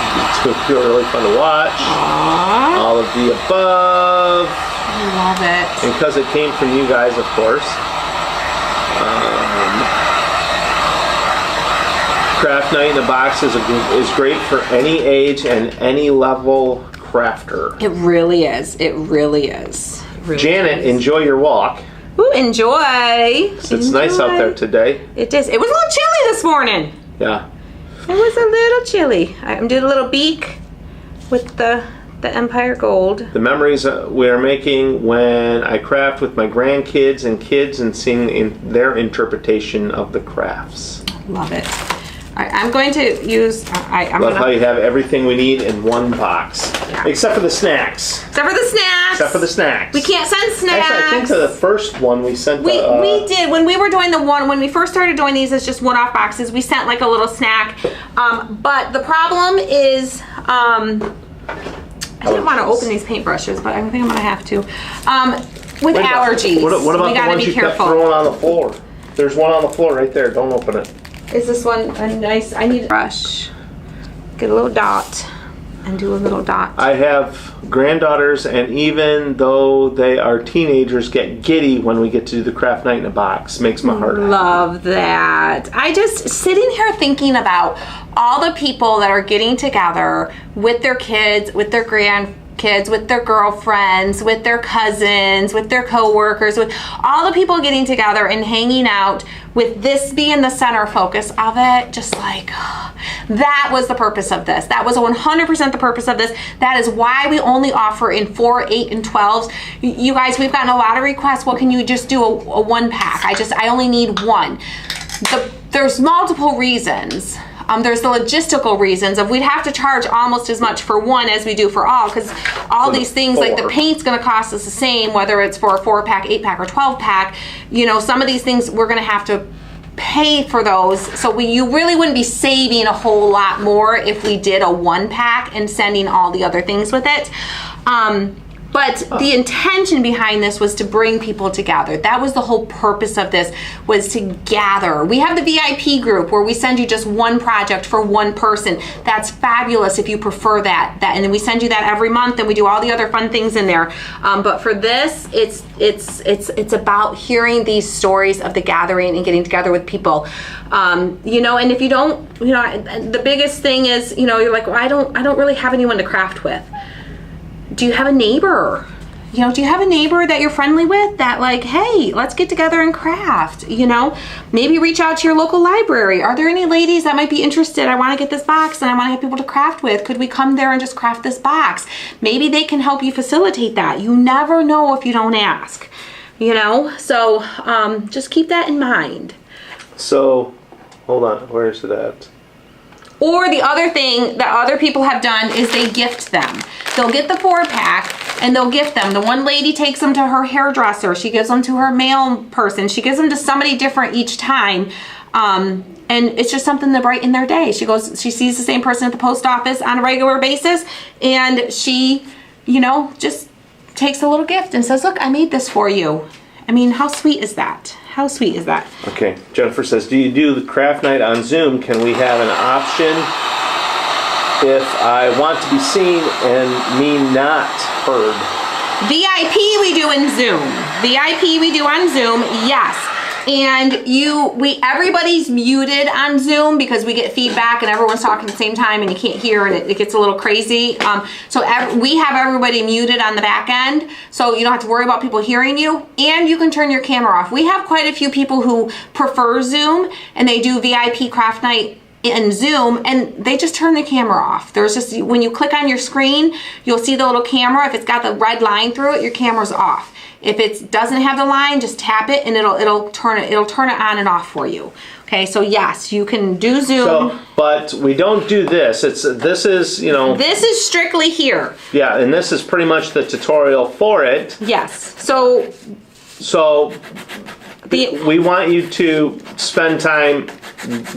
You two feel really fun to watch. Aww. All of the above. I love it. And because it came from you guys, of course. Craft Night in a Box is great for any age and any level crafter. It really is. It really is. It really Janet, is. enjoy your walk. Ooh, enjoy. It's nice out there today. It is. It was a little chilly this morning. Yeah. It was a little chilly. I'm doing a little beak with the Empire Gold. The memories we are making when I craft with my grandkids and kids and seeing their interpretation of the crafts. Love it. All right, I'm going to use. Love how you have everything we need in one box, except for the snacks. Except for the snacks. Except for the snacks. We can't send snacks. Actually, I think to the first one we sent. We did when we were doing when we first started doing these as just one-off boxes. We sent like a little snack, but the problem is I didn't want to open these paintbrushes, but I think I'm gonna have to. With allergies, what about we the gotta ones be you kept careful. throwing on the floor? There's one on the floor right there. Don't open it. Is this one a nice? I need a brush. Get a little dot and do a little dot. I have granddaughters, and even though they are teenagers, get giddy when we get to do the Craft Night in a Box. Makes my heart happy. Love that. I just sitting here thinking about all the people that are getting together with their kids, with their grandkids, with their girlfriends, with their cousins, with their coworkers, with all the people getting together and hanging out, with this being the center focus of it. Just like that was the purpose of this. That was 100% the purpose of this. That is why we only offer in 4, 8, and 12s. You guys, we've gotten a lot of requests. Well, can you just do a 1-pack? I only need one. There's multiple reasons. There's the logistical reasons of we'd have to charge almost as much for one as we do for all, because all these things like the paint's going to cost us the same whether it's for a 4-pack, 8-pack, or 12-pack. Some of these things we're going to have to pay for those, so you really wouldn't be saving a whole lot more if we did a 1-pack and sending all the other things with it. But the intention behind this was to bring people together. That was the whole purpose of this, was to gather. We have the VIP group where we send you just one project for one person. That's fabulous if you prefer that. And then we send you that every month, and we do all the other fun things in there. But for this, it's about hearing these stories of the gathering and getting together with people. And if you don't, the biggest thing is, you're like, well, I don't really have anyone to craft with. Do you have a neighbor? Do you have a neighbor that you're friendly with that like, hey, let's get together and craft? Maybe reach out to your local library. Are there any ladies that might be interested? I want to get this box and I want to have people to craft with. Could we come there and just craft this box? Maybe they can help you facilitate that. You never know if you don't ask, So just keep that in mind. So, hold on. Where is it at? Or the other thing that other people have done is they gift them. They'll get the 4-pack and they'll gift them. The one lady takes them to her hairdresser. She gives them to her mail person. She gives them to somebody different each time. And it's just something to brighten their day. She sees the same person at the post office on a regular basis, and she, just takes a little gift and says, look, I made this for you. I mean, how sweet is that? How sweet is that? Okay, Jennifer says, do you do the craft night on Zoom? Can we have an option if I want to be seen and me not heard? VIP we do in Zoom. VIP we do on Zoom, yes. And everybody's muted on Zoom because we get feedback and everyone's talking at the same time and you can't hear and it gets a little crazy. We have everybody muted on the back end, so you don't have to worry about people hearing you, and you can turn your camera off. We have quite a few people who prefer Zoom and they do VIP craft night in Zoom and they just turn the camera off. There's just, when you click on your screen, you'll see the little camera. If it's got the red line through it, your camera's off. If it doesn't have the line, just tap it and it'll turn it on and off for you. Okay, so yes, you can do Zoom. So, but we don't do this. This is strictly here. Yeah, and this is pretty much the tutorial for it. Yes. So we want you to spend time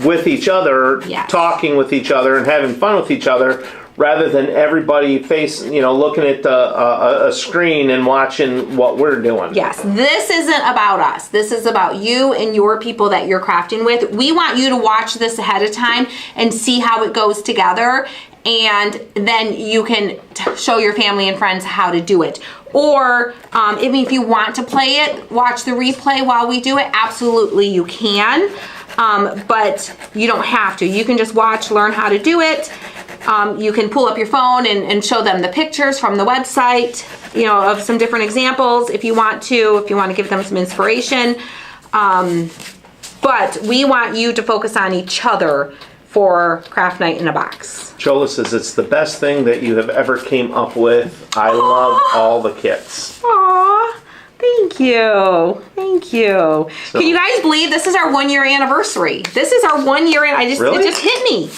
with each other, yes, talking with each other and having fun with each other, rather than everybody looking at a screen and watching what we're doing. Yes, this isn't about us. This is about you and your people that you're crafting with. We want you to watch this ahead of time and see how it goes together, and then you can show your family and friends how to do it. Or if you want to play it, watch the replay while we do it, absolutely you can. But you don't have to. You can just watch, learn how to do it. You can pull up your phone and show them the pictures from the website, of some different examples if you want to give them some inspiration. But we want you to focus on each other for Craft Night in a Box. Chola says it's the best thing that you have ever came up with. I love all the kits. Aww. Thank you. Thank you. So, can you guys believe this is our 1 year anniversary? This is our 1 year, really? It just hit me.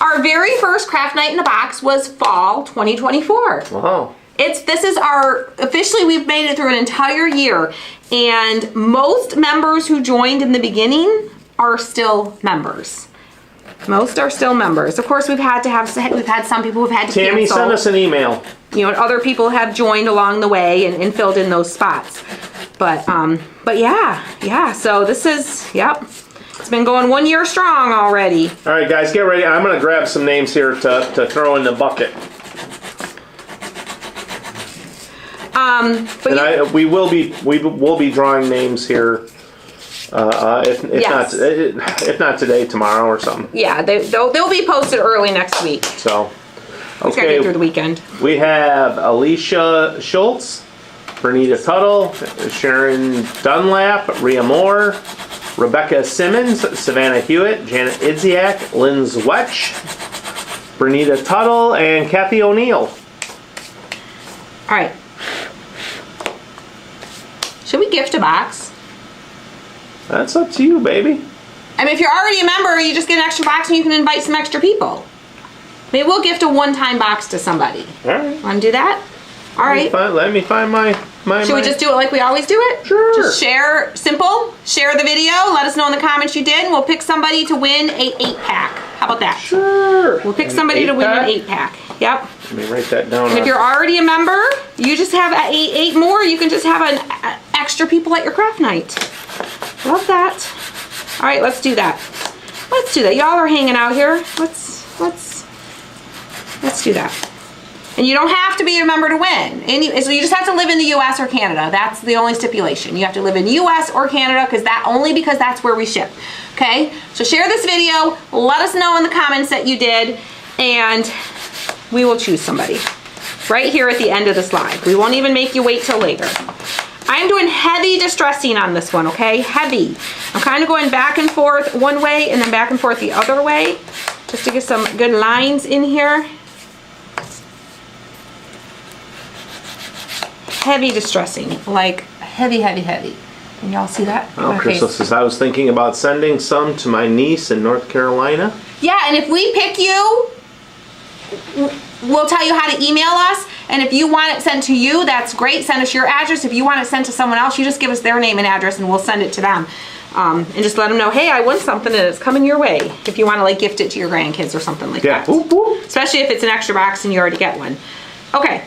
Our very first Craft Night in a Box was fall 2024. Wow. Officially we've made it through an entire year, and most members who joined in the beginning are still members. Most are still members. Of course, we've had some people who've had to Tammy, cancel. send us an email. And other people have joined along the way and filled in those spots. But yeah. So this is, yep. It's been going 1 year strong already. All right, guys, get ready. I'm going to grab some names here to throw in the bucket. We will be drawing names here. If not today, tomorrow or something. Yeah, they'll be posted early next week. So, Just gotta get through the weekend. We have Alicia Schultz, Bernita Tuttle, Sharon Dunlap, Rhea Moore, Rebecca Simmons, Savannah Hewitt, Janet Idziak, Lynn Zwetch, Bernita Tuttle, and Kathy O'Neill. All right. Should we gift a box? That's up to you, baby. I mean, if you're already a member, you just get an extra box and you can invite some extra people. Maybe we'll gift a one-time box to somebody. All right. Want to do that? All right. Let me find my. Should we just do it like we always do it? Sure. Just share the video, let us know in the comments you did, and we'll pick somebody to win a 8-pack. How about that? Sure. We'll pick somebody to win an 8-pack. Yep. Let me write that down. And if you're already a member, you just have 8 more. You can just have an extra people at your craft night. Love that. All right, let's do that. Let's do that. Y'all are hanging out here. Let's do that. And you don't have to be a member to win. So you just have to live in the U.S. or Canada. That's the only stipulation. You have to live in the U.S. or Canada because that's where we ship. Okay? So share this video. Let us know in the comments that you did, and we will choose somebody right here at the end of the slide. We won't even make you wait till later. I'm doing heavy distressing on this one, okay? Heavy. I'm kind of going back and forth one way and then back and forth the other way just to get some good lines in here. Heavy distressing, like heavy. Can y'all see that? Oh, Crystal says, I was thinking about sending some to my niece in North Carolina. Yeah, and if we pick you, we'll tell you how to email us. And if you want it sent to you, that's great. Send us your address. If you want it sent to someone else, you just give us their name and address and we'll send it to them. And just let them know, hey, I won something and it's coming your way. If you want to like gift it to your grandkids or something like that. Whoop, whoop. Especially if it's an extra box and you already get one. Okay.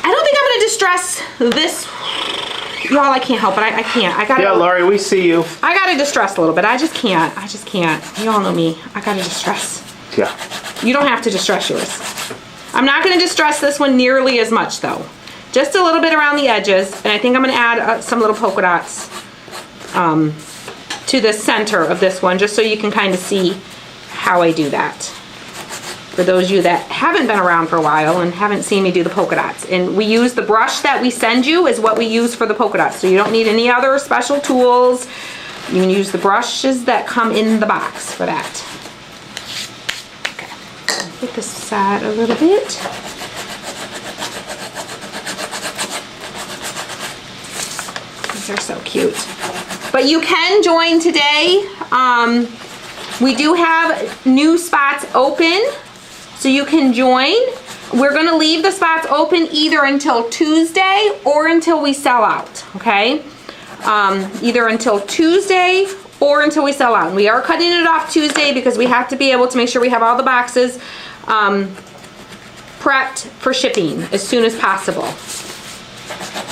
I don't think I'm going to distress this. Y'all, I can't help it. I can't. Yeah, Laurie, we see you. I got to distress a little bit. I just can't. Y'all know me. I got to distress. Yeah. You don't have to distress yours. I'm not going to distress this one nearly as much though. Just a little bit around the edges, and I think I'm going to add some little polka dots to the center of this one, just so you can kind of see how I do that. For those of you that haven't been around for a while and haven't seen me do the polka dots. And we use the brush that we send you is what we use for the polka dots. So you don't need any other special tools. You can use the brushes that come in the box for that. Okay, put this aside a little bit. These are so cute. But you can join today. We do have new spots open, so you can join. We're gonna leave the spots open either until Tuesday or until we sell out, okay? Either until Tuesday or until we sell out. And we are cutting it off Tuesday because we have to be able to make sure we have all the boxes prepped for shipping as soon as possible.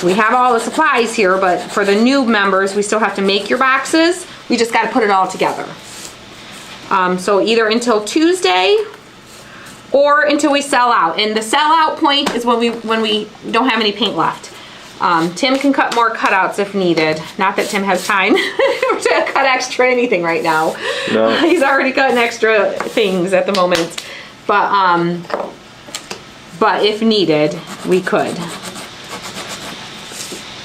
We have all the supplies here, but for the new members, we still have to make your boxes. We just got to put it all together. So either until Tuesday or until we sell out. And the sellout point is when we don't have any paint left. Tim can cut more cutouts if needed. Not that Tim has time to cut extra anything right now. No. He's already cutting extra things at the moment. But if needed, we could.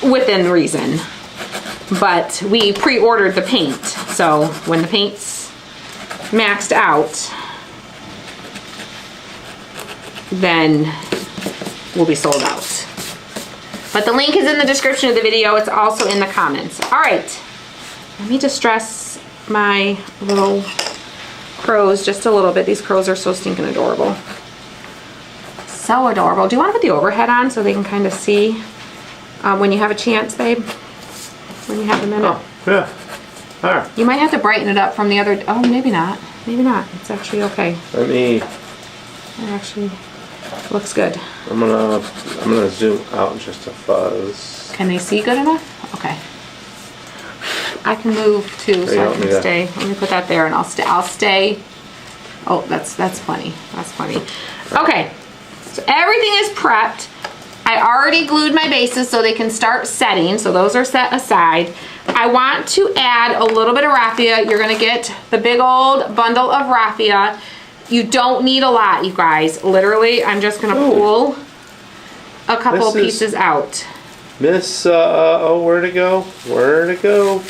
Within reason. But we pre-ordered the paint, so when the paint's maxed out, then we'll be sold out. But the link is in the description of the video. It's also in the comments. All right, let me just dress my little crows just a little bit. These crows are so stinking adorable. So adorable. Do you want to put the overhead on so they can kind of see when you have a chance, babe? When you have a minute. Oh, yeah. All right. You might have to brighten it up from the other. Oh, maybe not. Maybe not. It's actually okay. It actually looks good. I'm gonna zoom out just a fuzz. Can they see good enough? Okay. I can move too, so I can stay. Let me put that there, and I'll stay. Oh, that's plenty. That's plenty. Okay. So everything is prepped. I already glued my bases so they can start setting, so those are set aside. I want to add a little bit of raffia. You're gonna get the big old bundle of raffia. You don't need a lot, you guys. Literally, I'm just gonna pull a couple pieces out. Miss, oh, where'd it go? Where'd it go?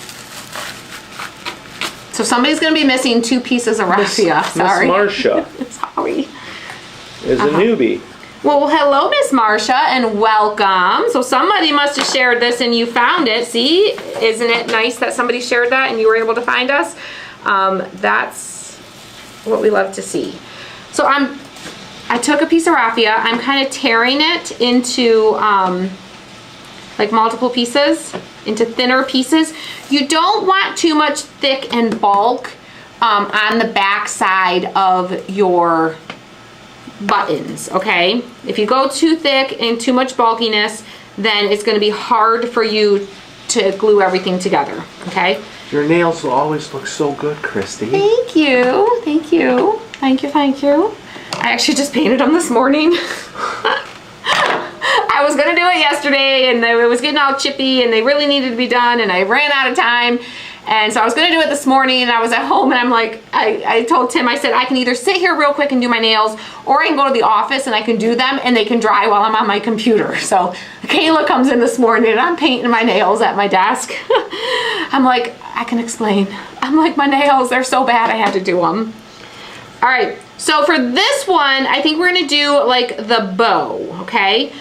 So somebody's gonna be missing 2 pieces of raffia. Sorry. Miss Marcia Sorry. is a newbie. Well, hello, Miss Marcia, and welcome. So somebody must have shared this and you found it. See, isn't it nice that somebody shared that and you were able to find us? That's what we love to see. So I took a piece of raffia. I'm kind of tearing it into like multiple pieces, into thinner pieces. You don't want too much thick and bulk on the back side of your buttons, okay? If you go too thick and too much bulkiness, then it's going to be hard for you to glue everything together, okay? Your nails will always look so good, Christy. Thank you. Thank you. Thank you. Thank you. I actually just painted them this morning. I was going to do it yesterday and it was getting all chippy and they really needed to be done and I ran out of time. And so I was going to do it this morning and I was at home and I'm like, I told Tim, I said, I can either sit here real quick and do my nails or I can go to the office and I can do them and they can dry while I'm on my computer. So Kayla comes in this morning and I'm painting my nails at my desk. I'm like, I can explain. I'm like, my nails, they're so bad I had to do them. All right, so for this one, I think we're going to do like the bow, okay?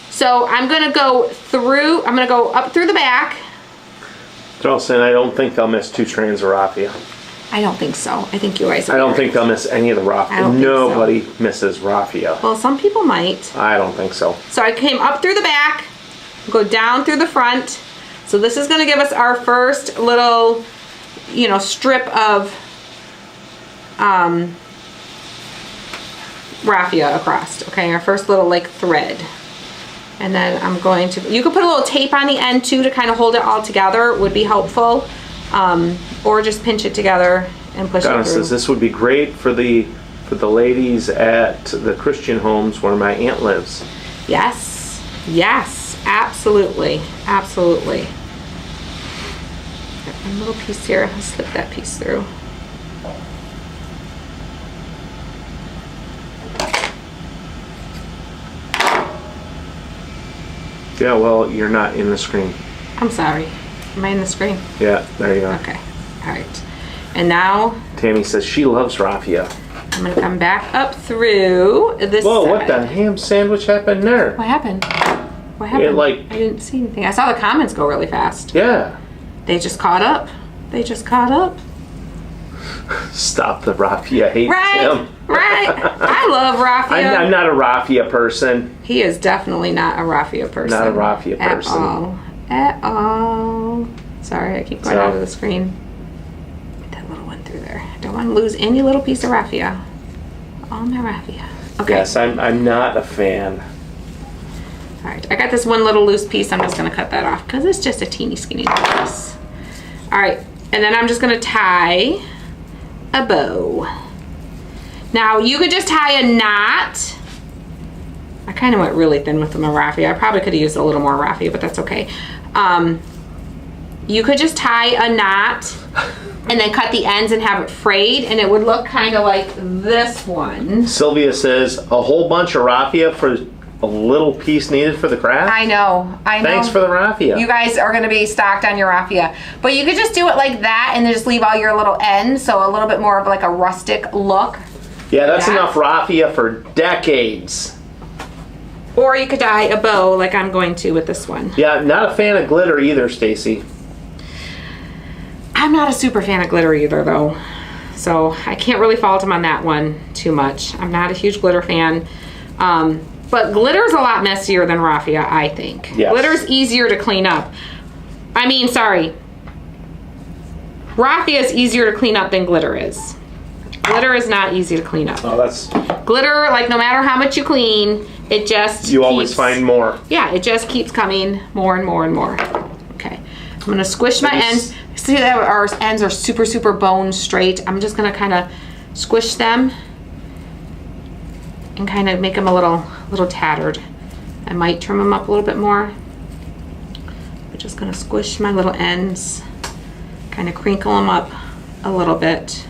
So I'm going to go up through the back. Charleston, I don't think they'll miss 2 strands of raffia. I don't think so. I think you guys. I don't think they'll miss any of the raffia. Nobody misses raffia. Well, some people might. I don't think so. So I came up through the back, go down through the front. So this is going to give us our first little, you know, strip of raffia across. Okay, our first little like thread. And then I'm going to, you could put a little tape on the end too to kind of hold it all together, would be helpful. Or just pinch it together and push Donna it through. says this would be great for the ladies at the Christian homes where my aunt lives. Yes, yes, absolutely, absolutely. one little piece here. I'll slip that piece through. Yeah, well, you're not in the screen. I'm sorry. Am I in the screen? Yeah, there you are. Okay. All right. And now Tammy says she loves raffia. I'm gonna come back up through this Whoa, side. what the ham sandwich happened there? What happened? What happened? like- I didn't see anything. I saw the comments go really fast. Yeah. They just caught up. They just caught up. Stop the raffia hate, Right. Tim. Right. I love raffia. I'm not a raffia person. He is definitely not a raffia person. Not a raffia person. At all. At all. Sorry, I keep going out of the screen. Get that little one through there. I don't want to lose any little piece of raffia. All my raffia. Okay. Yes, I'm not a fan. All right. I got this one little loose piece. I'm just going to cut that off because it's just a teeny skinny piece. All right. And then I'm just going to tie a bow. Now, you could just tie a knot. I kind of went really thin with my raffia. I probably could have used a little more raffia, but that's okay. You could just tie a knot and then cut the ends and have it frayed, and it would look kind of like this one. Sylvia says a whole bunch of raffia for a little piece needed for the craft. I know. Thanks for the raffia. You guys are going to be stocked on your raffia. But you could just do it like that and then just leave all your little ends, so a little bit more of like a rustic look. Yeah, that's Yeah. enough raffia for decades. Or you could tie a bow like I'm going to with this one. Yeah, not a fan of glitter either, Stacy. I'm not a super fan of glitter either, though. So I can't really fault him on that one too much. I'm not a huge glitter fan. But glitter's a lot messier than raffia, I think. Yes. Glitter's easier to clean up. I mean, sorry. Raffia is easier to clean up than glitter is. Glitter is not easy to clean up. Oh, that's... Glitter, like no matter how much you clean, it just You always find more. Yeah, it just keeps coming more and more and more. Okay, I'm gonna squish my ends. See that our ends are super, super bone straight. I'm just gonna kind of squish them and kind of make them a little tattered. I might trim them up a little bit more. I'm just gonna squish my little ends, kind of crinkle them up a little bit.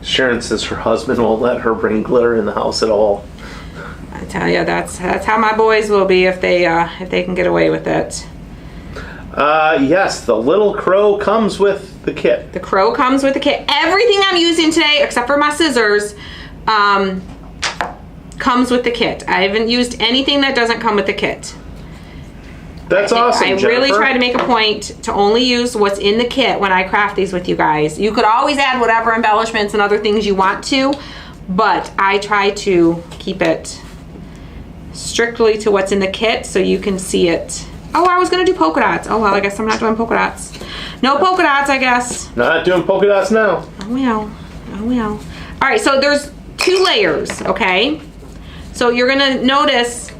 Sharon says her husband won't let her bring glitter in the house at all. I tell you, that's how my boys will be if they can get away with it. Yes, the little crow comes with the kit. The crow comes with the kit. Everything I'm using today, except for my scissors, comes with the kit. I haven't used anything that doesn't come with the kit. That's awesome, I Jennifer. really try to make a point to only use what's in the kit when I craft these with you guys. You could always add whatever embellishments and other things you want to, but I try to keep it strictly to what's in the kit so you can see it. Oh, I was gonna do polka dots. Oh well, I guess I'm not doing polka dots. No polka dots, I guess. Not doing polka dots now. Oh well. Oh well. All right, so there's 2 layers, okay? So you're gonna notice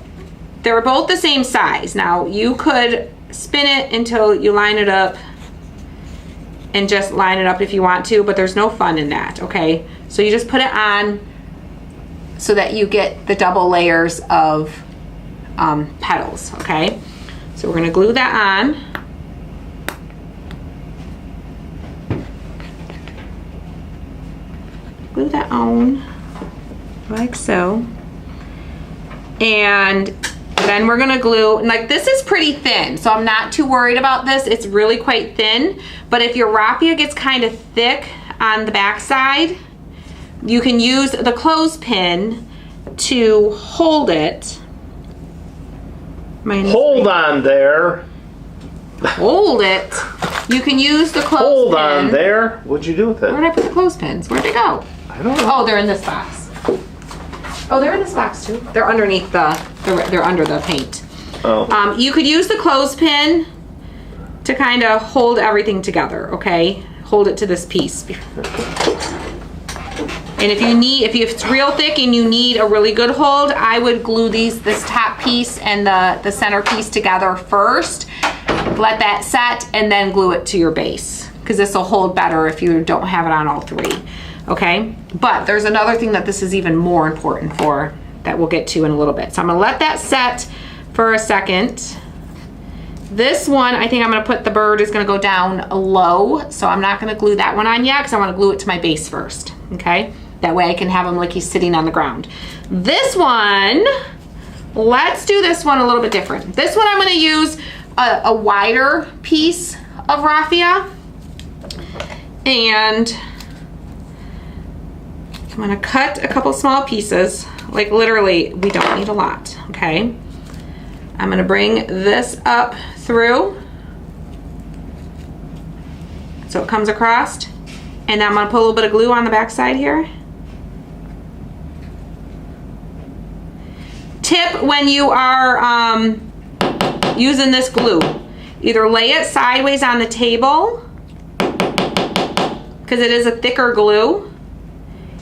they're both the same size. Now you could spin it until you line it up and just line it up if you want to, but there's no fun in that, okay? So you just put it on so that you get the double layers of petals, okay? So we're gonna glue that on. Glue that on like so. And then we're gonna glue, like this is pretty thin, so I'm not too worried about this. It's really quite thin, but if your raffia gets kind of thick on the back side, you can use the clothespin to hold it. Hold on there. Hold it. You can use the clothespin. Hold on there. What'd you do with it? Where did I put the clothespins? Where'd they go? I don't know. Oh, they're in this box. Oh, they're in this box too. They're underneath they're under the paint. Oh. You could use the clothespin to kind of hold everything together, okay? Hold it to this piece. And if it's real thick and you need a really good hold, I would glue this top piece and the center piece together first. Let that set and then glue it to your base, because this will hold better if you don't have it on all 3. Okay, but there's another thing that this is even more important for that we'll get to in a little bit. So I'm gonna let that set for a second. This one, I think I'm gonna put the bird is gonna go down low, so I'm not gonna glue that one on yet because I wanna glue it to my base first, okay? That way I can have him like he's sitting on the ground. This one, let's do this one a little bit different. This one I'm gonna use a wider piece of raffia, and I'm gonna cut a couple small pieces. Like literally, we don't need a lot, okay? I'm gonna bring this up through so it comes across, and I'm gonna put a little bit of glue on the back side here. Tip when you are using this glue, either lay it sideways on the table because it is a thicker glue.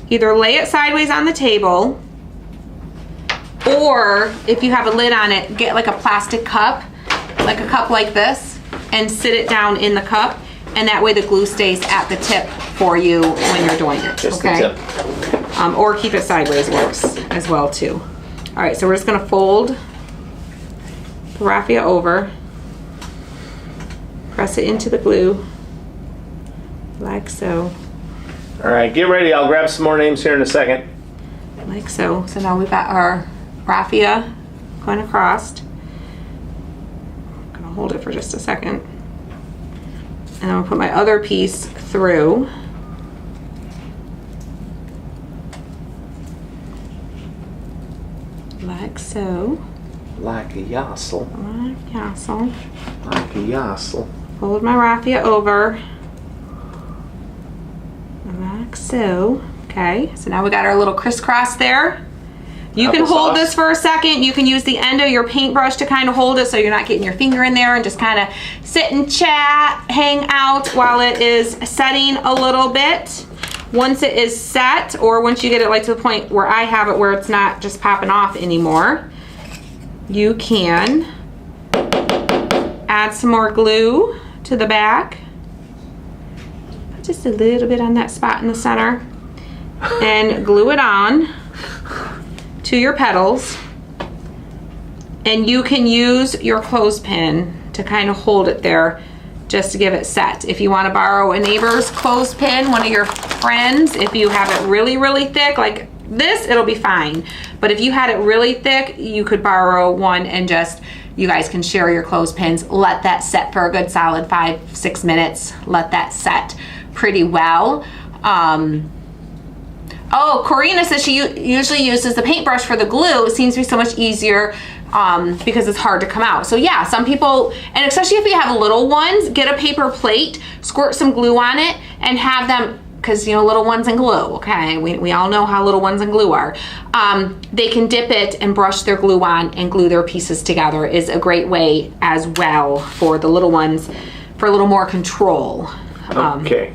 Either lay it sideways on the table, or if you have a lid on it, get like a plastic cup, like a cup like this, and sit it down in the cup, and that way the glue stays at the tip for you when you're doing it. Just okay? the tip. Or keep it sideways works as well too. All right, so we're just gonna fold the raffia over, press it into the glue, like so. All right, get ready. I'll grab some more names here in a second. Like so. So now we've got our raffia going across. I'm gonna hold it for just a second. And I'm gonna put my other piece through. Like so. Like a yassel. Like yassel. Like a yassel. Fold my raffia over. Like so. Okay, so now we got our little crisscross there. You can hold this for a second. You can use the end of your paintbrush to kind of hold it so you're not getting your finger in there, and just kind of sit and chat, hang out while it is setting a little bit. Once it is set, or once you get it like to the point where I have it where it's not just popping off anymore, you can add some more glue to the back. Put just a little bit on that spot in the center and glue it on to your petals. And you can use your clothespin to kind of hold it there just to give it set. If you want to borrow a neighbor's clothespin, one of your friends, if you have it really, really thick, like this, it'll be fine. But if you had it really thick, you could borrow one and just, you guys can share your clothespins. Let that set for a good solid 5-6 minutes. Let that set pretty well. Oh, Corina says she usually uses the paintbrush for the glue. It seems to be so much easier because it's hard to come out. So yeah, some people, and especially if you have little ones, get a paper plate, squirt some glue on it, and have them, because you know, little ones and glue, okay? We all know how little ones and glue are. They can dip it and brush their glue on and glue their pieces together is a great way as well for the little ones, for a little more control. Okay.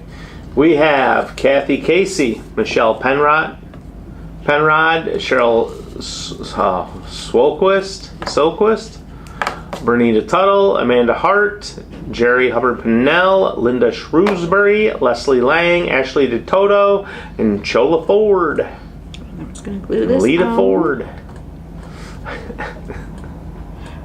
We have Kathy Casey, Michelle Penrod, Cheryl Swolquist, Bernita Tuttle, Amanda Hart, Jerry Hubbard Pennell, Linda Shrewsbury, Leslie Lang, Ashley DeToto, and Chola Ford. I'm just gonna glue this Lita on. Ford.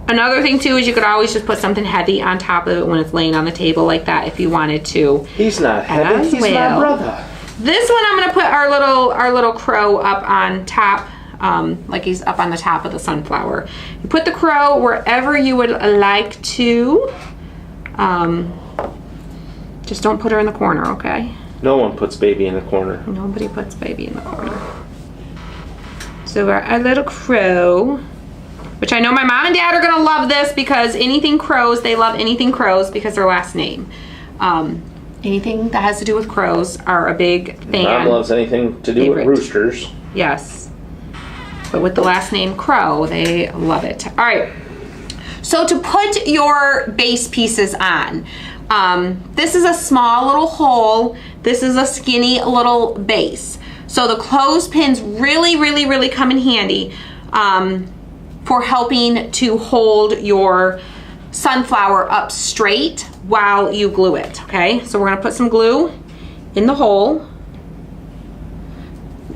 Another thing too is you could always just put something heavy on top of it when it's laying on the table like that if you wanted to. He's not heavy, he's my brother. This one I'm gonna put our little crow up on top, like he's up on the top of the sunflower. You put the crow wherever you would like to. Just don't put her in the corner, okay? No one puts baby in the corner. Nobody puts baby in the corner. So our little crow, which I know my mom and dad are gonna love this because anything crows, they love anything crows because their last name. Anything that has to do with crows are a big fan. Mom loves anything to do with roosters. Yes. But with the last name Crow, they love it. All right. So to put your base pieces on, this is a small little hole. This is a skinny little base. So the clothespins really, really, really come in handy for helping to hold your sunflower up straight while you glue it, okay? So we're gonna put some glue in the hole.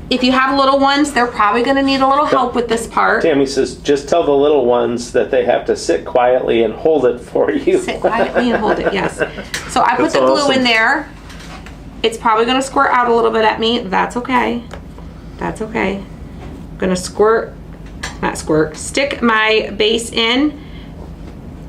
if you have little ones, they're probably gonna need a little help with this part. Tammy says, just tell the little ones that they have to sit quietly and hold it for you. Sit quietly and hold it, yes. So I put That's the glue awesome. in there. It's probably gonna squirt out a little bit at me. That's okay. That's okay. I'm gonna stick my base in.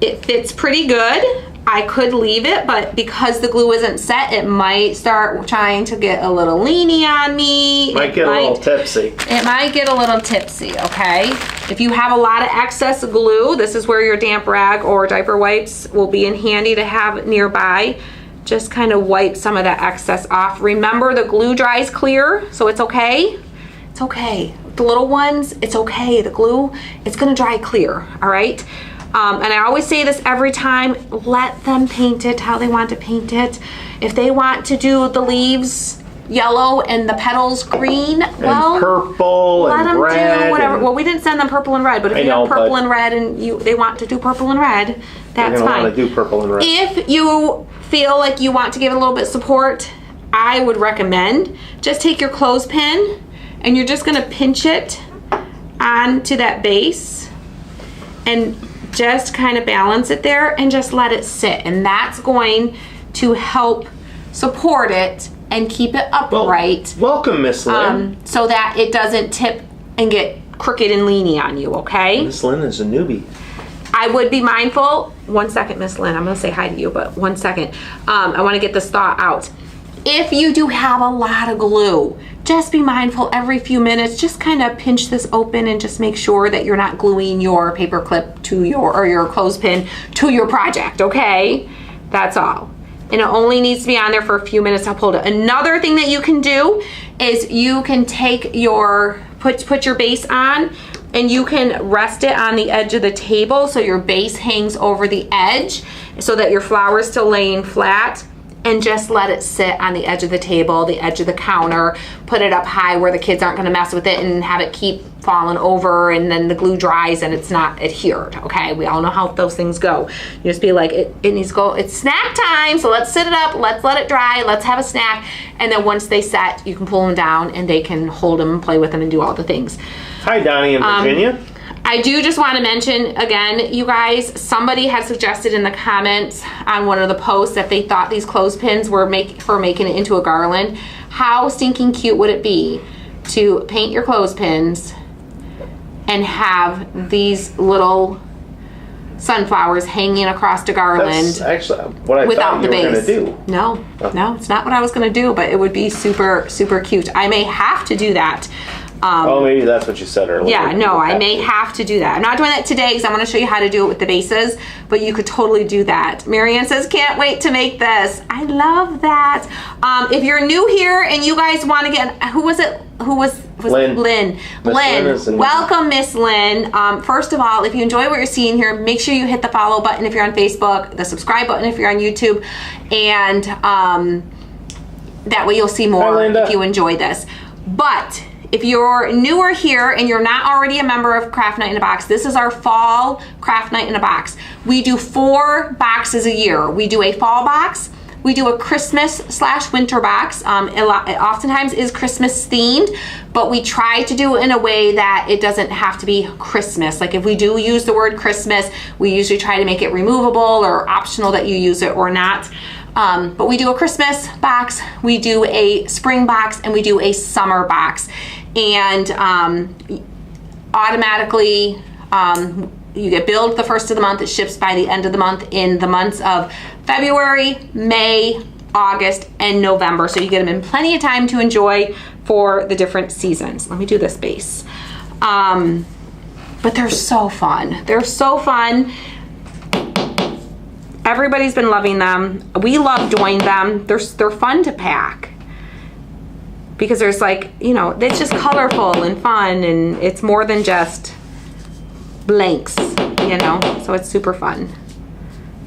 It fits pretty good. I could leave it, but because the glue isn't set, it might start trying to get a little leany on me. Might get a little tipsy. It might get a little tipsy, okay? If you have a lot of excess glue, this is where your damp rag or diaper wipes will be in handy to have nearby. Just kind of wipe some of that excess off. Remember, the glue dries clear, so it's okay. It's okay. The little ones, it's okay. The glue, it's gonna dry clear, all right? And I always say this every time, let them paint it how they want to paint it. If they want to do the leaves yellow and the petals green, well, and purple let and them red. do whatever. and- Well, we didn't send them purple and red, but if I you know, have purple but- and red and they want to do purple and red, They're that's gonna fine. want to do purple and red. If you feel like you want to give it a little bit of support, I would recommend just take your clothespin and you're just gonna pinch it onto that base and just kind of balance it there and just let it sit. And that's going to help support it and keep it upright. Welcome, Miss Lynn. So that it doesn't tip and get crooked and leany on you, okay? Miss Lynn is a newbie. I would be mindful. One second, Miss Lynn. I'm going to say hi to you, but one second. I want to get this thought out. If you do have a lot of glue, just be mindful every few minutes. Just kind of pinch this open and just make sure that you're not gluing your paper clip to your clothespin to your project, okay? That's all. And it only needs to be on there for a few minutes to hold it. Another thing that you can do is you can take your, put your base on and you can rest it on the edge of the table so your base hangs over the edge so that your flour is still laying flat, and just let it sit on the edge of the table, the edge of the counter. Put it up high where the kids aren't gonna mess with it and have it keep falling over, and then the glue dries and it's not adhered, okay? We all know how those things go. You just be like, it needs to go, it's snack time, so let's sit it up, let's let it dry, let's have a snack, and then once they set, you can pull them down and they can hold them, play with them, and do all the things. Hi, Donnie in Virginia. I do just want to mention again, you guys, somebody had suggested in the comments on one of the posts that they thought these clothespins were for making it into a garland. How stinking cute would it be to paint your clothespins and have these little sunflowers hanging across a garland? That's actually what I Without thought the you were going base. to do. No, it's not what I was going to do, but it would be super, super cute. I may have to do that. Oh, maybe that's what you said earlier. Yeah, no, I may have to do that. I'm not doing that today because I want to show you how to do it with the bases, but you could totally do that. Marianne says, can't wait to make this. I love that. If you're new here and you guys want to get, who was it? Who was Lynn. Lynn. Lynn is a new- Welcome, Miss Lynn. First of all, if you enjoy what you're seeing here, make sure you hit the follow button if you're on Facebook, the subscribe button if you're on YouTube, and that way you'll see Hi, more Linda. if you enjoy this. But if you're newer here and you're not already a member of Craft Night in a Box, this is our fall Craft Night in a Box. We do 4 boxes a year. We do a fall box, we do a Christmas/winter box. It oftentimes is Christmas themed, but we try to do it in a way that it doesn't have to be Christmas. Like if we do use the word Christmas, we usually try to make it removable or optional that you use it or not. But we do a Christmas box, we do a spring box, and we do a summer box. And automatically, you get billed the first of the month. It ships by the end of the month in the months of February, May, August, and November. So you get them in plenty of time to enjoy for the different seasons. Let me do this base. But they're so fun. They're so fun. Everybody's been loving them. We love doing them. They're fun to pack because there's like, you know, it's just colorful and fun, and it's more than just blanks, you know, so it's super fun.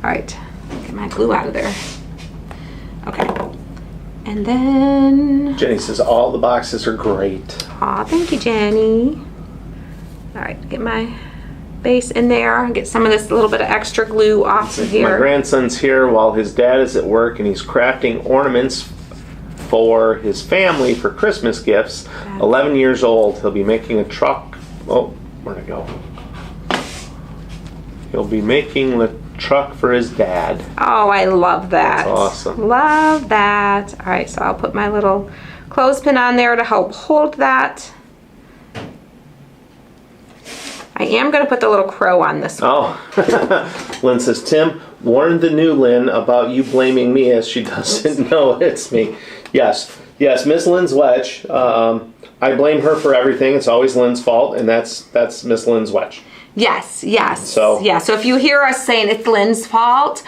All right, get my glue out of there. Okay, and then, Jenny says all the boxes are great. aw, thank you, Jenny. All right, get my base in there, get some of this little bit of extra glue off of My here. grandson's here while his dad is at work and he's crafting ornaments for his family for Christmas gifts. 11 years old. He'll be making a truck. Oh, where'd it go? He'll be making the truck for his dad. Oh, I love that. That's awesome. Love that. All right, so I'll put my little clothespin on there to help hold that. I am going to put the little crow on this one. Oh. Lynn says, Tim, warn the new Lynn about you blaming me as she doesn't know it's me. Yes, Miss Lynn's Wedge. I blame her for everything. It's always Lynn's fault, and that's Miss Lynn's Wedge. Yes. So if you hear us saying it's Lynn's fault,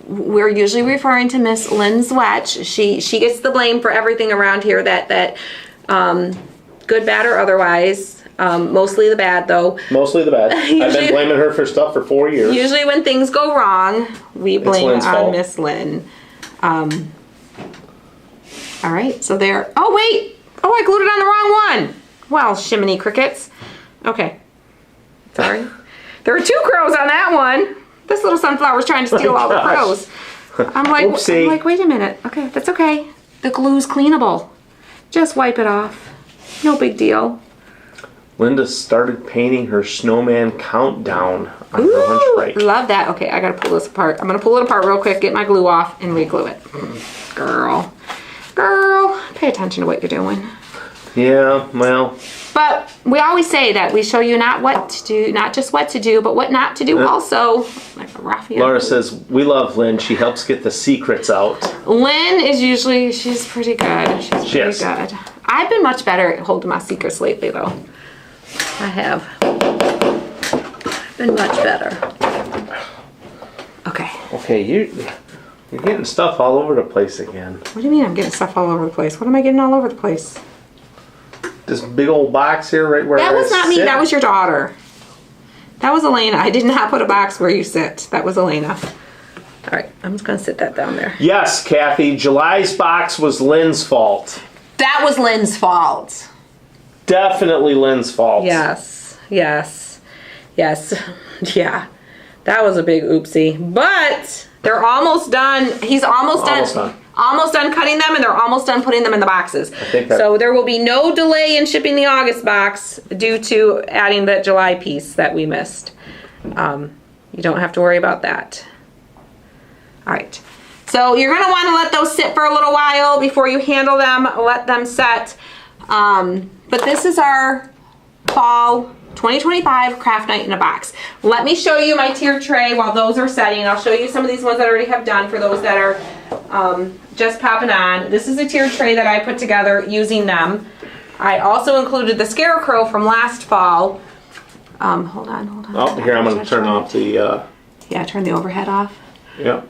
we're usually referring to Miss Lynn's Wedge. She gets the blame for everything around here that good, bad, or otherwise. Mostly the bad, though. Mostly the bad. I've been blaming her for stuff for 4 years. Usually when things go wrong, we blame it on fault. Miss Lynn. All right, so there. Oh, wait. Oh, I glued it on the wrong one. Well, shiminy crickets. Okay. Sorry. There are 2 crows on that one. This little sunflower's trying to steal all the crows. I'm like, wait a minute. Okay, that's okay. The glue's cleanable. Just wipe it off. No big deal. Linda started painting her snowman countdown on her lunch break. Love that. Okay, I gotta pull this apart. I'm gonna pull it apart real quick, get my glue off, and re-glue it. Girl, pay attention to what you're doing. Yeah, well. But we always say that we show you not what to do, not just what to do, but what not to do also. Like Raphael. Laura says, we love Lynn. She helps get the secrets out. Lynn is usually, she's pretty good. She's pretty good. I've been much better at holding my secrets lately, though. I have. Been much better. Okay. Okay, you're getting stuff all over the place again. What do you mean I'm getting stuff all over the place? What am I getting all over the place? This big old box here right where That was not me. sit. That was your daughter. That was Elena. I did not put a box where you sit. That was Elena. All right, I'm just going to sit that down there. Yes, Kathy, July's box was Lynn's fault. That was Lynn's fault. Definitely Lynn's fault. Yes. Yeah. That was a big oopsie. But they're almost done. He's almost done. Almost done cutting them, and they're almost done putting them in the boxes. So there will be no delay in shipping the August box due to adding that July piece that we missed. You don't have to worry about that. All right. So you're going to want to let those sit for a little while before you handle them. Let them set. But this is our fall 2025 craft night in a box. Let me show you my tiered tray while those are setting. I'll show you some of these ones that I already have done for those that are just popping on. This is a tiered tray that I put together using them. I also included the scarecrow from last fall. Hold on. Oh, here, I'm going to turn off the... Yeah, turn the overhead off. Yeah.